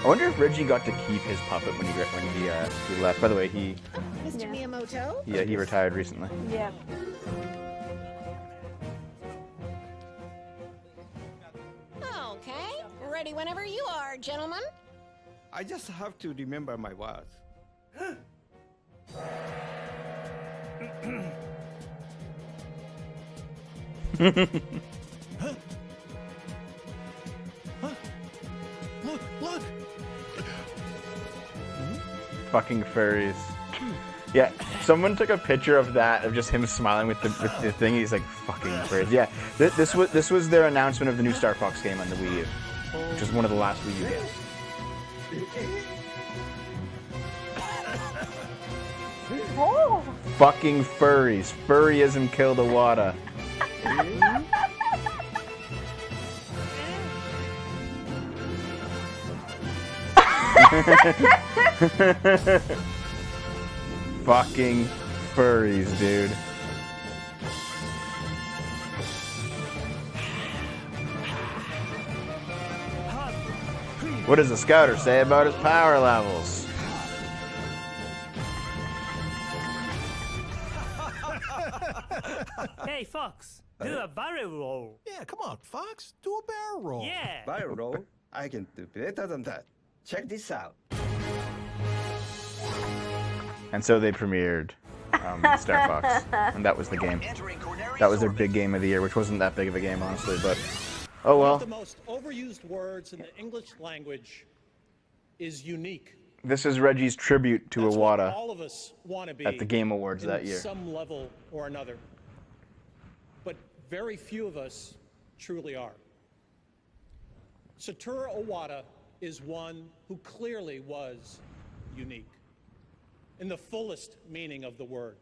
I wonder if Reggie got to keep his puppet when he left. By the way, he
Mr. Miyamoto?
he retired recently.
Yeah.
Okay, ready whenever you are, gentlemen.
I just have to remember my words.
Look!
Fucking furries. Yeah, someone took a picture of that, of just him smiling with the thing. He's like, fucking furries. Yeah, this was their announcement of the new Star Fox game on the Wii U, which was one of the last Wii U games.
Oh.
Fucking furries. Furryism killed Iwata. Fucking furries, dude. What does the scouter say about his power levels?
Hey, Fox, do a barrel roll.
Yeah, come on, Fox. Do a barrel roll.
Yeah.
Barrel roll? I can do better than that. Check this out.
And so they premiered Star Fox, and that was the game. That was their big game of the year, which wasn't that big of a game, honestly, but oh
One
well.
of the most overused words in the English language is unique.
This is Reggie's tribute to
That's what
Iwata
all of us want to be
at the Game Awards
in
that year.
some level or another. But very few of us truly are. Satoru Iwata is one who clearly was unique in the fullest meaning of the word.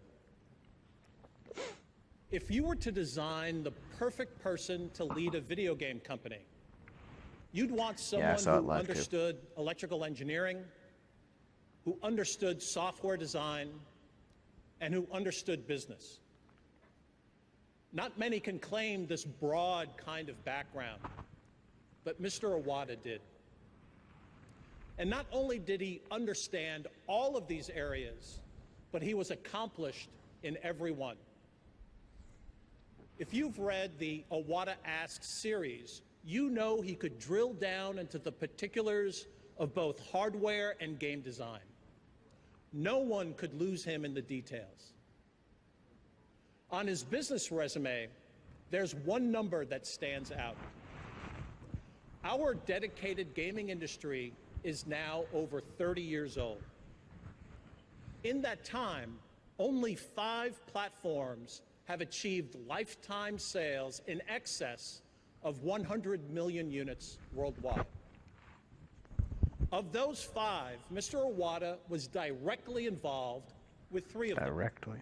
If you were to design the perfect person to lead a video game company, you'd want someone
saw it
who
live, too.
understood electrical engineering, who understood software design, and who understood business. Not many can claim this broad kind of background, but Mr. Iwata did. And not only did he understand all of these areas, but he was accomplished in every one. If you've read the Iwata Asks series
you know he could drill down into the particulars of both hardware and game design. No one could lose him in the details. On his business resume, there's one number that stands out. Our dedicated gaming industry is now over 30 years old. In that time, only 5 platforms have achieved lifetime sales in excess of 100 million units worldwide. Of those 5, Mr. Iwata was directly involved with 3 of them.
Directly.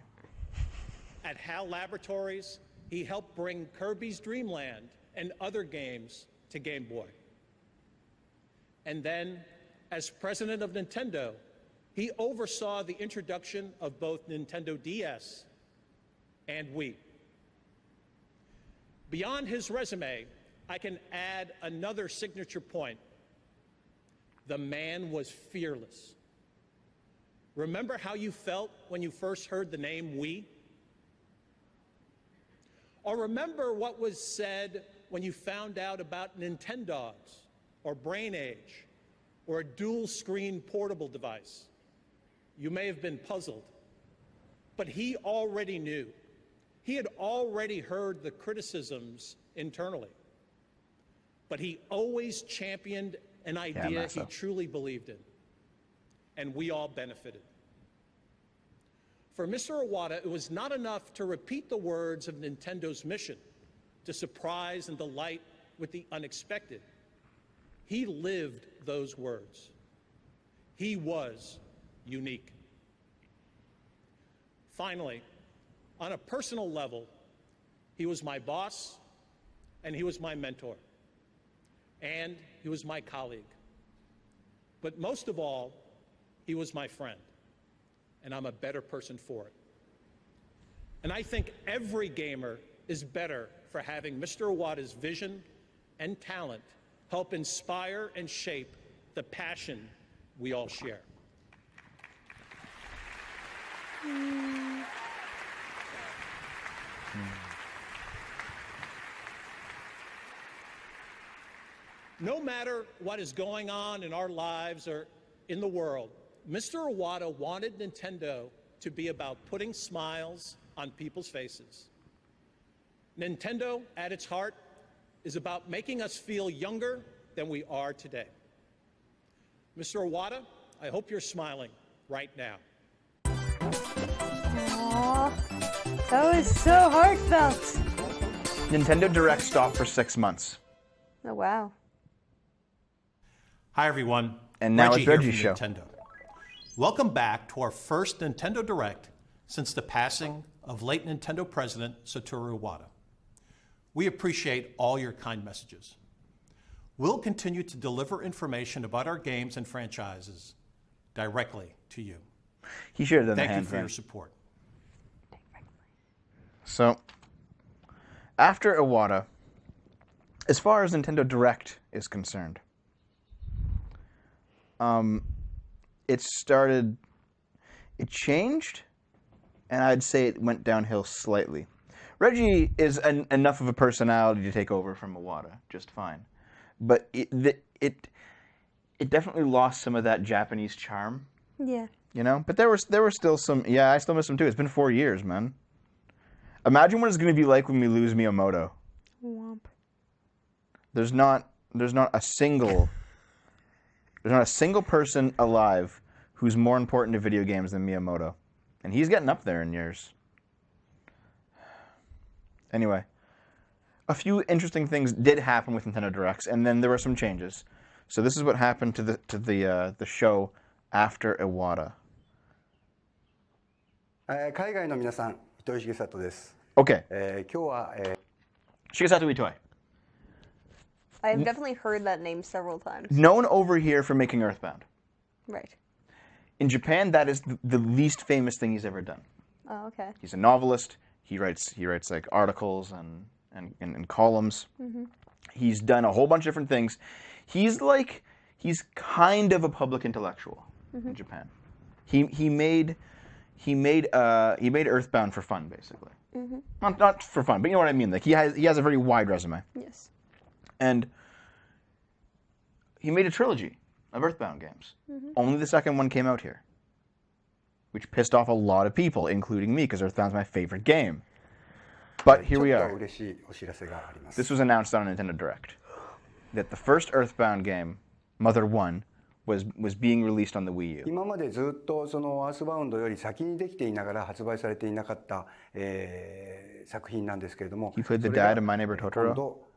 At HAL Laboratories, he helped bring Kirby's Dream Land and other games to Game Boy. And then, as president of Nintendo, he oversaw the introduction of both Nintendo DS and Wii. Beyond his resume, I can add another signature point. The man was fearless. Remember how you felt when you first heard the name Wii? Or remember what was said when you found out about Nintendogs, or Brain Age, or a dual-screen portable device? You may have been puzzled, but he already knew. He had already heard the criticisms internally, but he always championed an idea he truly believed in, and we all benefited. For Mr. Iwata, it was not enough to repeat the words of Nintendo's mission to surprise and delight with the unexpected. He lived those words. He was unique. Finally, on a personal level, he was my boss, and he was my mentor, and he was my colleague. But most of all, he was my friend, and I'm a better person for it. And I think every gamer is better for having Mr. Iwata's vision and talent help inspire and shape the passion we all share. No matter what is going on in our lives or in the world, Mr. Iwata wanted Nintendo to be about putting smiles on people's faces. Nintendo, at its heart, is about making us feel younger than we are today. Mr. Iwata, I hope you're smiling right now.
Aww, that was so heartfelt.
Nintendo Direct stopped for 6 months.
Oh, wow.
Hi, everyone.
And now
Reggie
it's Reggie's
here
show.
from Nintendo. Welcome back to our first Nintendo Direct since the passing of late Nintendo president Satoru Iwata. We appreciate all your kind messages. We'll continue to deliver information about our games and franchises directly to you.
He should have done the
Thank you
hand
for
thing.
your support.
So, after Iwata, as far as Nintendo Direct is concerned, it changed, and I'd say it went downhill slightly. Reggie is enough of a personality to take over from Iwata just fine, but it definitely lost some of that Japanese charm.
Yeah.
You know, but there were still some. Yeah, I still miss them too. It's been 4 years, man. Imagine what it's going to be like when we lose Miyamoto.
Womp.
There's not a single person alive who's more important to video games than Miyamoto, and he's getting up there in years. Anyway, a few interesting things did happen with Nintendo Directs, and then there were some changes. So this is what happened to the show after Iwata.
海外の皆さん、糸井重里です。
Okay.
今日は、
Shigesato Itoi.
I've definitely heard that name several times.
Known over here for making Earthbound.
Right.
In Japan, that is the least famous thing he's ever done.
Oh, okay.
He's a novelist. He writes like articles and columns.
Mm-hmm.
He's done a whole bunch of different things. He's kind of a public intellectual in Japan. He made Earthbound for fun, basically.
Mm-hmm.
Not for fun, but you know what I mean. Like he has a very wide resume.
Yes.
And he made a trilogy of Earthbound games. Only the second one came out here, which pissed off a lot of people, including me, because Earthbound's my favorite game. But here we are. This was announced on a Nintendo Direct, that the first Earthbound game, Mother 1, was being released on the Wii U.
今までずっとそのアースバウンドより先にできていながら発売されていなかった、作品なんですけれども、
He played the dad in My Neighbor
今
Totoro.
度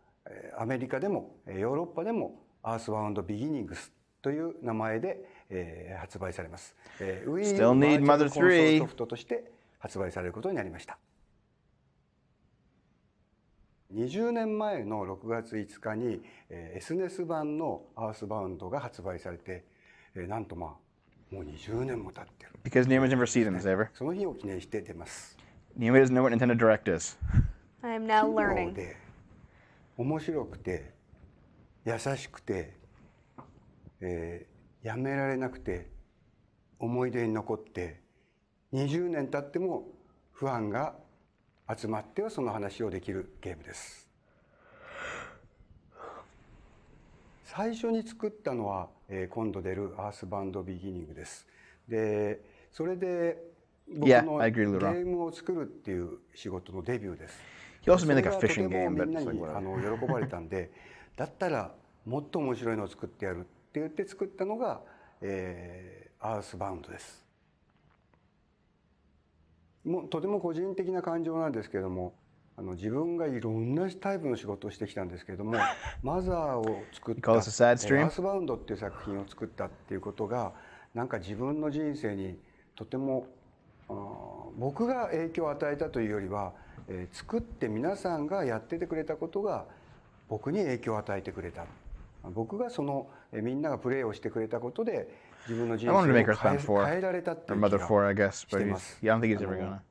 アメリカでもヨーロッパでもアースバウンドビギニングスという名前で、発売されます。Wii U バ
Still
ー
need
チャル
Mother
コンソール
3.
ソフトとして発売されることになりました。20年前の6月5日に SNES 版のアースバウンドが発売されて、なんともう20年も経ってる。
Because Neo has never seen them, Xavier.
その日を記念して出ます。
Neo doesn't know what Nintendo Direct is.
I am now
奇妙
learning.
で面白くて優しくて、やめられなくて思い出に残って20年経ってもファンが集まってはその話をできるゲームです。最初に作ったのは、今度出るアースバウンドビギニングです。で、それで僕
Yeah,
の
I
ゲ
agree, Laurent.
ームを作るっていう仕事のデビューです。
He also made like a
それが
fishing
とても
game,
み
but
んな
it's
に
like whatever.
喜ばれたんで、だったらもっと面白いのを作ってやるって言って作ったのが、アースバウンドです。もうとても個人的な感情なんですけれども、自分がいろんなタイプの仕事をしてきたんですけれども、マザーを作った、
call this a sad stream?
アースバウンドっていう作品を作ったっていうことが、なんか自分の人生にとても僕が影響を与えたというよりは、作って皆さんがやっててくれたことが僕に影響を与えてくれた。僕がそのみんながプレイをしてくれたことで自分の人
I
生
wanted to make
を
Earthbound 4,
変えられたってい
or
う気
Mother
が
4, I guess,
し
but
て
he's,
ます。
yeah, I don't think he's ever gonna.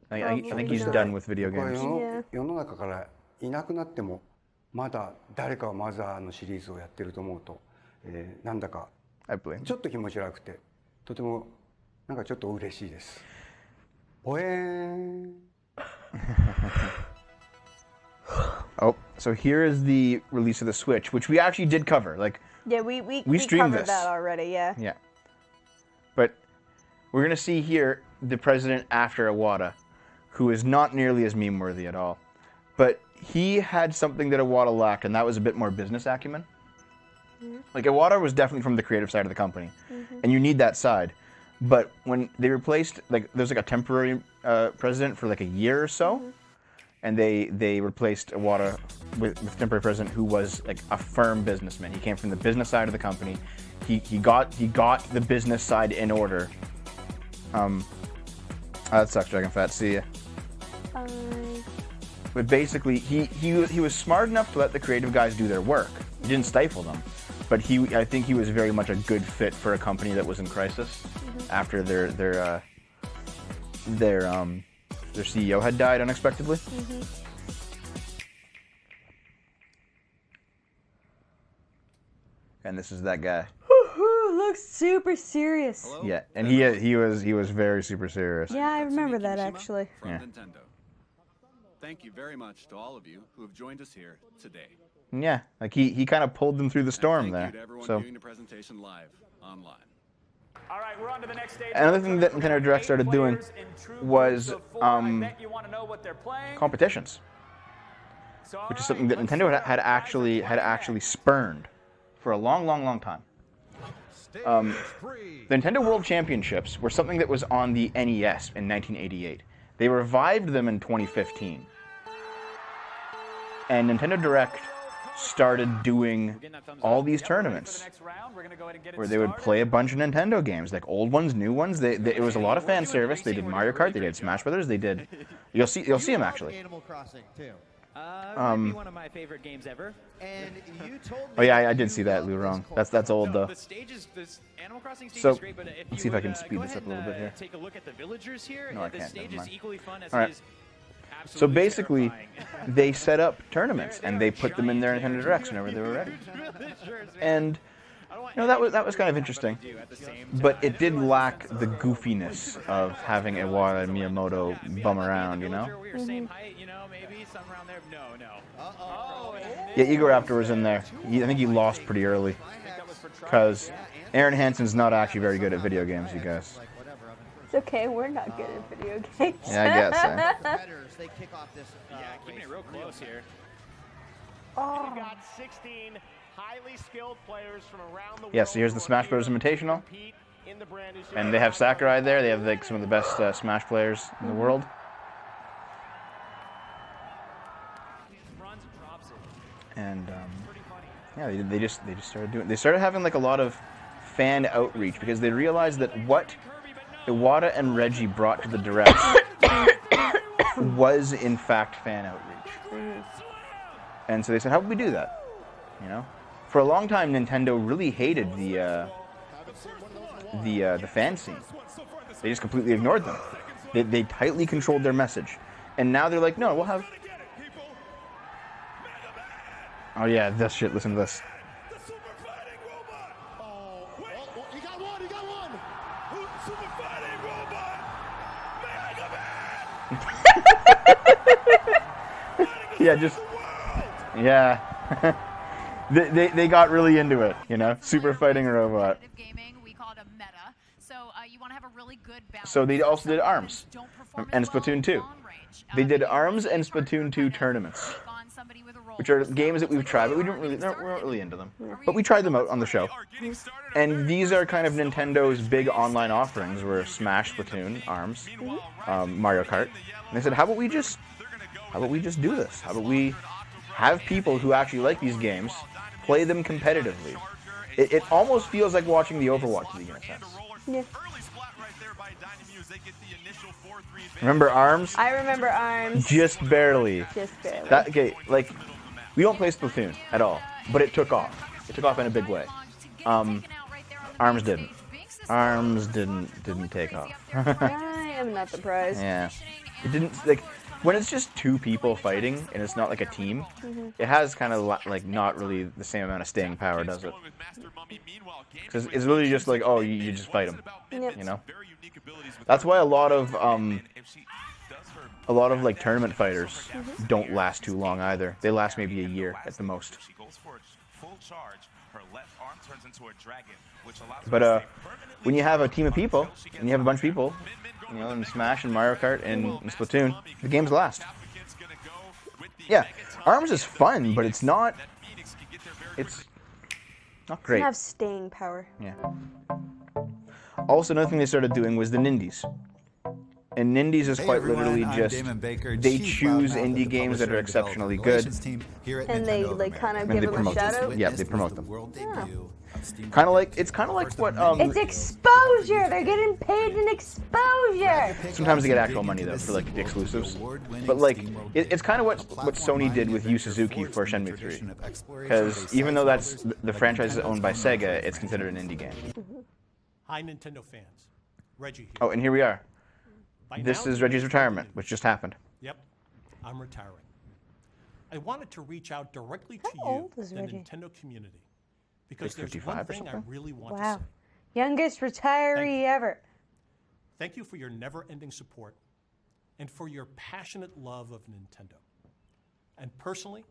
I think he's done with video
僕は
games.
世の中からいなくなってもまだ誰かはマザーのシリーズをやってると思うと、なんだかちょっと気持ち悪くてとてもなんかちょっと嬉しいです。お
Oh, so here is the release of the Switch, which we actually did cover. Like,
Yeah, we
streamed
covered
this.
that already, yeah.
Yeah. But we're going to see here the president after Iwata, who is not nearly as meme-worthy at all. But he had something that Iwata lacked, and that was a bit more business acumen. Like, Iwata was definitely from the creative side of the company, and you need that side. But when they replaced, like, there's like a temporary president for like a year or so, and they replaced Iwata with temporary president who was like a firm businessman. He came from the business side of the company. He got the business side in order. That sucks, Dragon Fat. See ya. But basically, he was smart enough to let the creative guys do their work. He didn't stifle them, but I think he was very much a good fit for a company that was in crisis after their CEO had died unexpectedly. And this is that guy.
Looks super serious.
Hello?
Yeah, and he was very super serious.
Yeah, I remember that actually.
From
Yeah.
Nintendo. Thank you very much to all of you who have joined us here today.
Yeah, like he kind of pulled them through the storm there.
Thank you to everyone
So
viewing the presentation live online.
All right, we're on to the next stage.
another thing that Nintendo Direct started doing was competitions, which is something that Nintendo had actually spurned for a long time. The Nintendo World Championships were something that was on the NES in 1988. They revived them in 2015. And Nintendo Direct started doing all these tournaments where they would play a bunch of Nintendo games, like old ones, new ones. It was a lot of fan service. They did Mario Kart, they did Smash Brothers, they did. You'll see them actually.
Animal Crossing too.
Might be one of my favorite games ever.
And you told me.
Oh yeah, I did see that, Lou Wrong. That's old though.
The stages, this Animal Crossing stage
So,
is great, but if
let's
you
see if I
would,
can speed
go
this up
ahead
a little bit
and,
here.
Take a look at the villagers here.
No, I
the
can't,
stage
never
is
mind.
equally fun as
All
it
right.
is
So
absolutely
basically,
terrifying.
they set up tournaments and they put them in their Nintendo Directs whenever they were ready. And You know, that was kind of interesting, but it did lack the goofiness of having Iwata and Miyamoto bum around, you know? Yeah, Egoraptor was in there. I think he lost pretty early, because Aaron Hansen's not actually very good at video games, you guys.
It's okay, we're not good at video games.
Yeah, I guess.
Yeah, keeping it real close here.
Oh.
You've got 16 highly skilled players from around the world.
Yeah, so here's the Smash Bros. Invitational. And they have Sakurai there. They have like some of the best Smash players in the world. And yeah, they just started doing. They started having like a lot of fan outreach because they realized that what Iwata and Reggie brought to the Direct was in fact fan outreach. And so they said, how would we do that? You know, for a long time, Nintendo really hated the fan scene. They just completely ignored them. They tightly controlled their message, and now they're like, no, we'll have. Oh yeah, this shit. Listen to this. Yeah, just yeah. they got really into it, you know. Super fighting robot. So they also did ARMS and Splatoon 2. They did ARMS and Splatoon 2 tournaments, which are games that we've tried, but we weren't really into them. But we tried them out on the show. And these are kind of Nintendo's big online offerings, were Smash, Splatoon, ARMS, Mario Kart. And they said, how about we just do this? How about we have people who actually like these games play them competitively? It almost feels like watching the Overwatch League in a sense.
Yeah.
Remember ARMS?
I remember ARMS.
Just barely.
Just barely.
Okay, like, we don't play Splatoon at all, but it took off. It took off in a big way. ARMS didn't. ARMS didn't take off.
I am not surprised.
Yeah. It didn't, like, when it's just two people fighting and it's not like a team, it has kind of like not really the same amount of staying power, does it? Because it's really just like, oh, you just fight them, you know? That's why a lot of like tournament fighters don't last too long either. They last maybe a year at the most. But when you have a team of people and you have a bunch of people, you know, in Smash and Mario Kart and Splatoon, the games last. Yeah, ARMS is fun, but it's not great.
It doesn't have staying power.
Yeah. Also, another thing they started doing was the Nindies. And Nindies is quite literally just, they choose indie games that are exceptionally good.
And they like kind of give them a shout out?
Yeah, they promote them. Kind of like, it's kind of like what...
it's exposure! They're getting paid in exposure!
Sometimes they get actual money, though, for, like, the exclusives. But, like, it's kind of what Sony did with Yu Suzuki for Shenmue 3. Because even though that's the franchise is owned by Sega, it's considered an indie game.
Hi, Nintendo fans. Reggie here.
Oh, and here we are. This is Reggie's retirement, which just happened.
Yep, I'm retiring. I wanted to reach out directly to you, the Nintendo community, because there's one thing I really want to say.
Youngest retiree ever.
Thank you for your never-ending support and for your passionate love of Nintendo. And personally,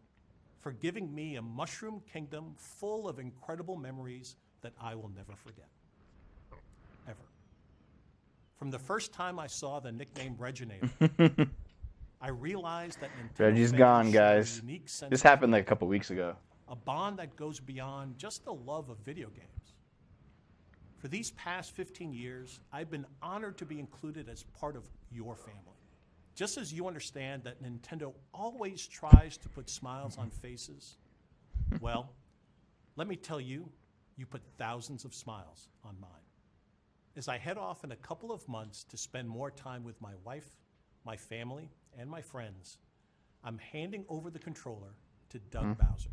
for giving me a mushroom kingdom full of incredible memories that I will never forget. Ever. From the first time I saw the nickname Reginator, I realized that Nintendo
Reggie's gone, guys. This happened like a couple weeks ago.
A bond that goes beyond just the love of video games. For these past 15 years, I've been honored to be included as part of your family. Just as you understand that Nintendo always tries to put smiles on faces, well, let me tell you, you put thousands of smiles on mine. As I head off in a couple of months to spend more time with my wife, my family, and my friends, I'm handing over the controller to Doug Bowser.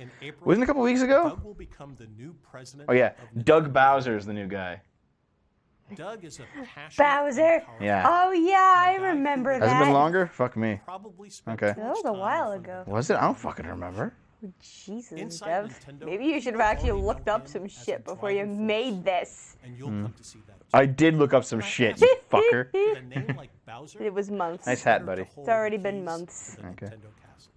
In April,
Wasn't it a couple weeks ago?
Doug will become the new president.
Oh yeah, Doug Bowser is the new guy.
Doug is a passionate
Bowser?
Yeah.
Oh yeah, I remember that.
Has it been longer? Fuck me. Okay.
That was a while ago.
Was it? I don't fucking remember.
Jesus,
Inside
Dev.
Nintendo,
Maybe you should have actually looked up some shit before you made this.
And you'll come to see that.
I did look up some shit, you fucker.
With a name like Bowser,
It was months.
Nice hat, buddy.
It's already been months.
the
Okay.
Nintendo Castle.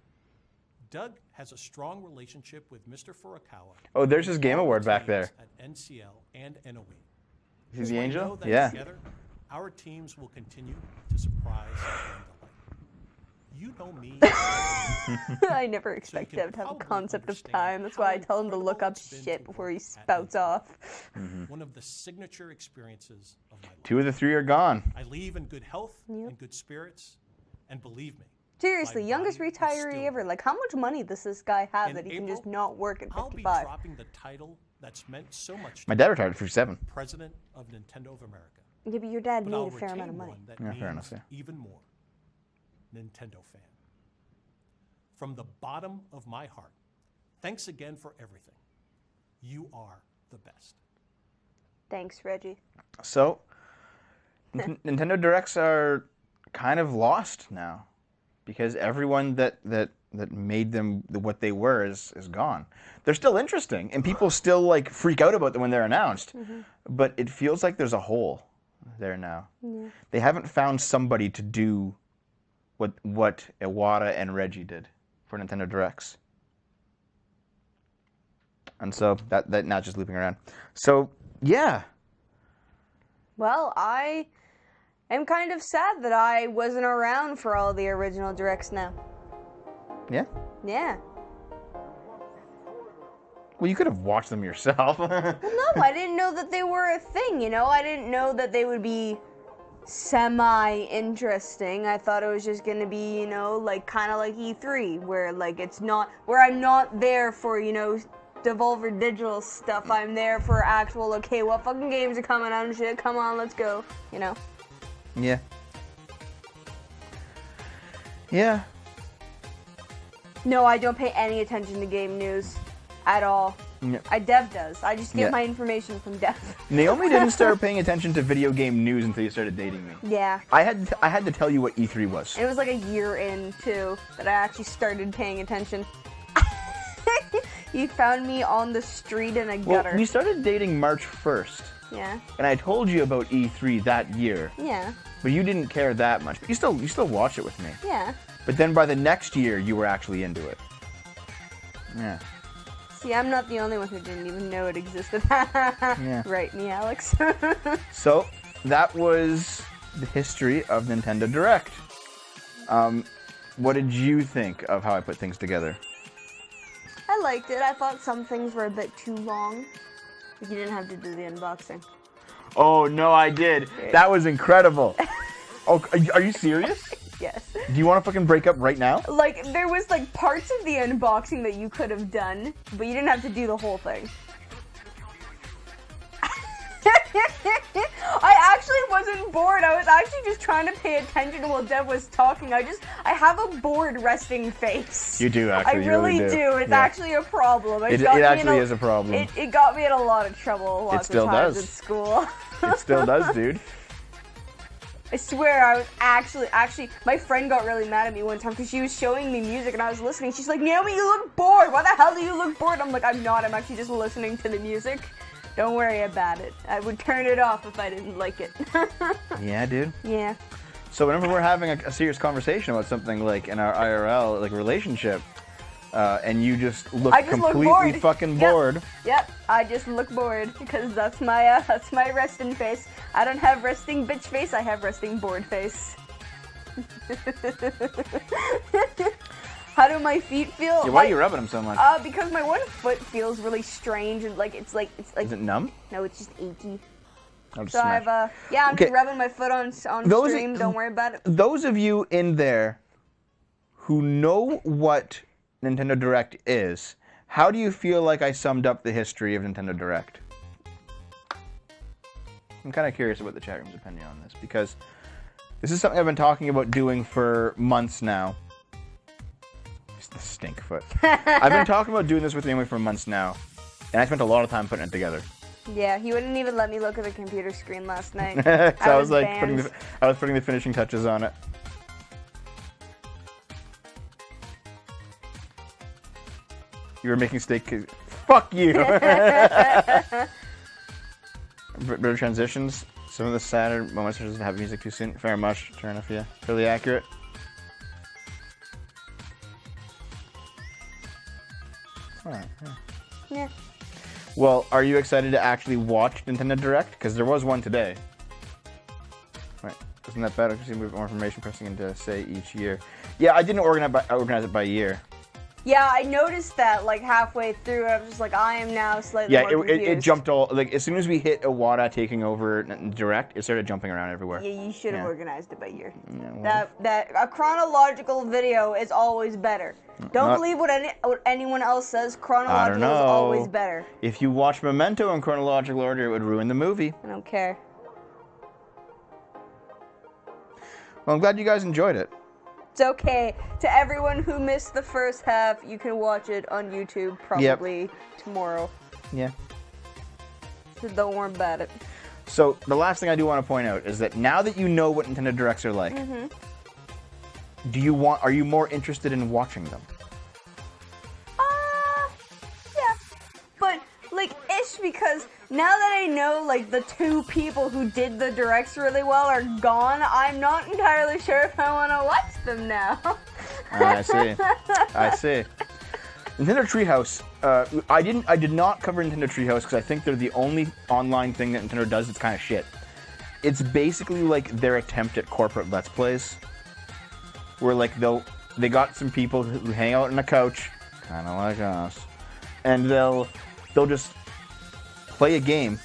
Doug has a strong relationship with Mr. Furukawa.
Oh, there's his Game
all the
Award back
teams
there.
At NCL and NOE.
He's the
We
angel?
know that
Yeah.
Together, our teams will continue to surprise and delight. You know me.
I never expect Dev to have a concept of time. That's why I tell him to look up shit before he spouts off.
One of the signature experiences of my life.
2 of the 3 are gone.
I leave in good health and good spirits, and believe me,
Seriously, youngest retiree ever. Like, how much money does this guy have
in
that he can
April,
just not work at
I'll be
55?
dropping the title that's meant so much to
My dad
me,
retired at 57.
President of Nintendo of America.
Yeah, but your dad
But
made
I'll
a fair amount of
retain
money.
one that
Yeah, fair
means
enough, yeah.
even more. Nintendo fan. From the bottom of my heart, thanks again for everything. You are the best.
Thanks, Reggie.
So, Nintendo Directs are kind of lost now because everyone that made them what they were is gone. They're still interesting, and people still like freak out about them when they're announced, but it feels like there's a hole there now.
Yeah.
They haven't found somebody to do what Iwata and Reggie did for Nintendo Directs. And so that now just looping around. So, yeah.
Well, I am kind of sad that I wasn't around for all the original Directs now.
Yeah?
Yeah.
Well, you could have watched them yourself.
Well, no, I didn't know that they were a thing, you know? I didn't know that they would be semi-interesting. I thought it was just gonna be, you know, like, kind of like E3, where, like, it's not, where I'm not there for, you know, Devolver Digital stuff. I'm there for actual, okay, what fucking games are coming out and shit, come on, let's go, you know?
Yeah. Yeah.
No, I don't pay any attention to game news at all.
Yeah.
Dev does. I just get
Yeah.
my information from Dev.
Naomi didn't start paying attention to video game news until you started dating me.
Yeah.
I had to tell you what E3 was.
It was like a year in, too, that I actually started paying attention. You found me on the street in a gutter.
Well, we started dating March 1st.
Yeah.
And I told you about E3 that year.
Yeah.
But you didn't care that much. But you still watch it with me.
Yeah.
But then by the next year, you were actually into it. Yeah.
See, I'm not the only one who didn't even know it existed. Right, me, Alex.
So, that was the history of Nintendo Direct. What did you think of how I put things together?
I liked it. I thought some things were a bit too long. But you didn't have to do the unboxing.
Oh, no, I did. That was incredible. Oh, are you serious?
Yes.
Do you want to fucking break up right now?
Like, there was, like, parts of the unboxing that you could have done, but you didn't have to do the whole thing. I actually wasn't bored. I was actually just trying to pay attention while Dev was talking. I have a bored resting face.
You do, actually.
I really do. It's actually a problem.
It actually is a problem.
It got me in a lot of trouble lots of times at school.
It still does, dude.
I swear, I was actually, my friend got really mad at me one time because she was showing me music and I was listening. She's like, Naomi, you look bored. Why the hell do you look bored? I'm like, I'm not. I'm actually just listening to the music. Don't worry about it. I would turn it off if I didn't like it.
Yeah, dude.
Yeah.
So whenever we're having a serious conversation about something like in our IRL, like relationship, and you just look completely fucking bored.
Yep, I just look bored because that's my resting face. I don't have resting bitch face. I have resting bored face. How do my feet feel?
Yeah, why are you rubbing them so much?
Because my one foot feels really strange and like it's like.
Is it numb?
No, it's just achy.
I'll just
So
smash.
I'm
Okay.
just rubbing my foot on stream. Don't worry about it.
Those of you in there who know what Nintendo Direct is, how do you feel like I summed up the history of Nintendo Direct? I'm kind of curious about the chat room's opinion on this because this is something I've been talking about doing for months now. It's the stink foot. I've been talking about doing this with Naomi for months now, and I spent a lot of time putting it together.
Yeah, he wouldn't even let me look at the computer screen last night.
So I was like
banned.
putting the finishing touches on it. You were making steak. Fuck you. Better transitions. Some of the sadder moments are just have music too soon. Fair much. Fair enough. Yeah. Fairly accurate. Alright.
Yeah.
Well, are you excited to actually watch Nintendo Direct? Because there was one today. Right. Isn't that better? Because you move more information pressing into say each year. Yeah, I didn't organize it by year.
Yeah, I noticed that like halfway through. I was just like, I am now slightly
Yeah,
more confused.
it jumped all like as soon as we hit Iwata taking over Direct, it started jumping around everywhere.
Yeah, you should have organized it by year.
Yeah, well,
That a chronological video is always better. Don't believe what anyone else says.
I
Chronological
don't know.
is always better.
If you watch Memento in chronological order, it would ruin the movie.
I don't care.
Well, I'm glad you guys enjoyed it.
It's okay. To everyone who missed the first half, you can watch it on YouTube probably tomorrow.
Yeah.
So don't worry about it.
So the last thing I do want to point out is that now that you know what Nintendo Directs are like, are you more interested in watching them?
Yeah. But like ish, because now that I know like the two people who did the directs really well are gone, I'm not entirely sure if I want to watch them now.
I see. I see. Nintendo Treehouse. I did not cover Nintendo Treehouse because I think they're the only online thing that Nintendo does that's kind of shit. It's basically like their attempt at corporate Let's Plays, where like they got some people who hang out on a couch, kind of like us, and they'll just play a game.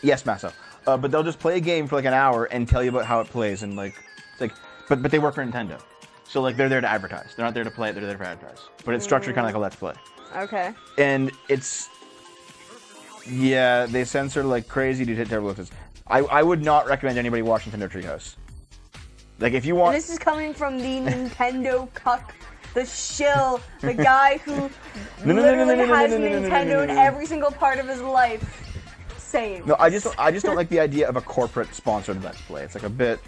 Yes, Masso. But they'll just play a game for like an hour and tell you about how it plays, and like, it's like, but they work for Nintendo, so like they're there to advertise. They're not there to play it. They're there to advertise. But it's structured kind of like a Let's Play.
Okay.
And it's, yeah, they censor like crazy to hit terrible lists. I would not recommend anybody watch Nintendo Treehouse. Like if you want.
And this is coming from the Nintendo cuck, the shill, the guy who literally has Nintendo in every single part of his life. Same.
No, I just don't like the idea of a corporate sponsored Let's Play. It's like a bit.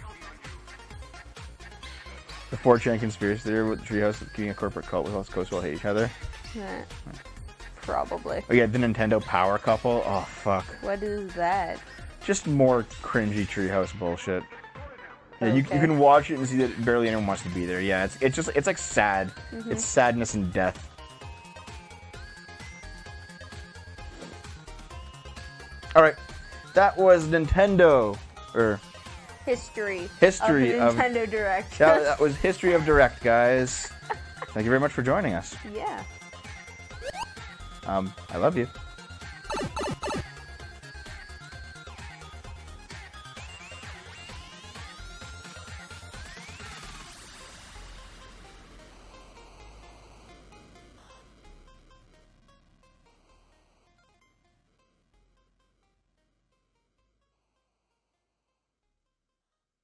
The 4chan conspiracy theory with the Treehouse being a corporate cult with all its coasts all hate each other.
Probably.
Oh yeah, the Nintendo Power Couple. Oh fuck.
What is that?
Just more cringy Treehouse bullshit. Yeah, you can watch it and see that barely anyone wants to be there. Yeah, it's like sad. It's sadness and death. All right, that was Nintendo
History
of
Nintendo Direct.
that was history of Direct, guys. Thank you very much for joining us.
Yeah.
I love you.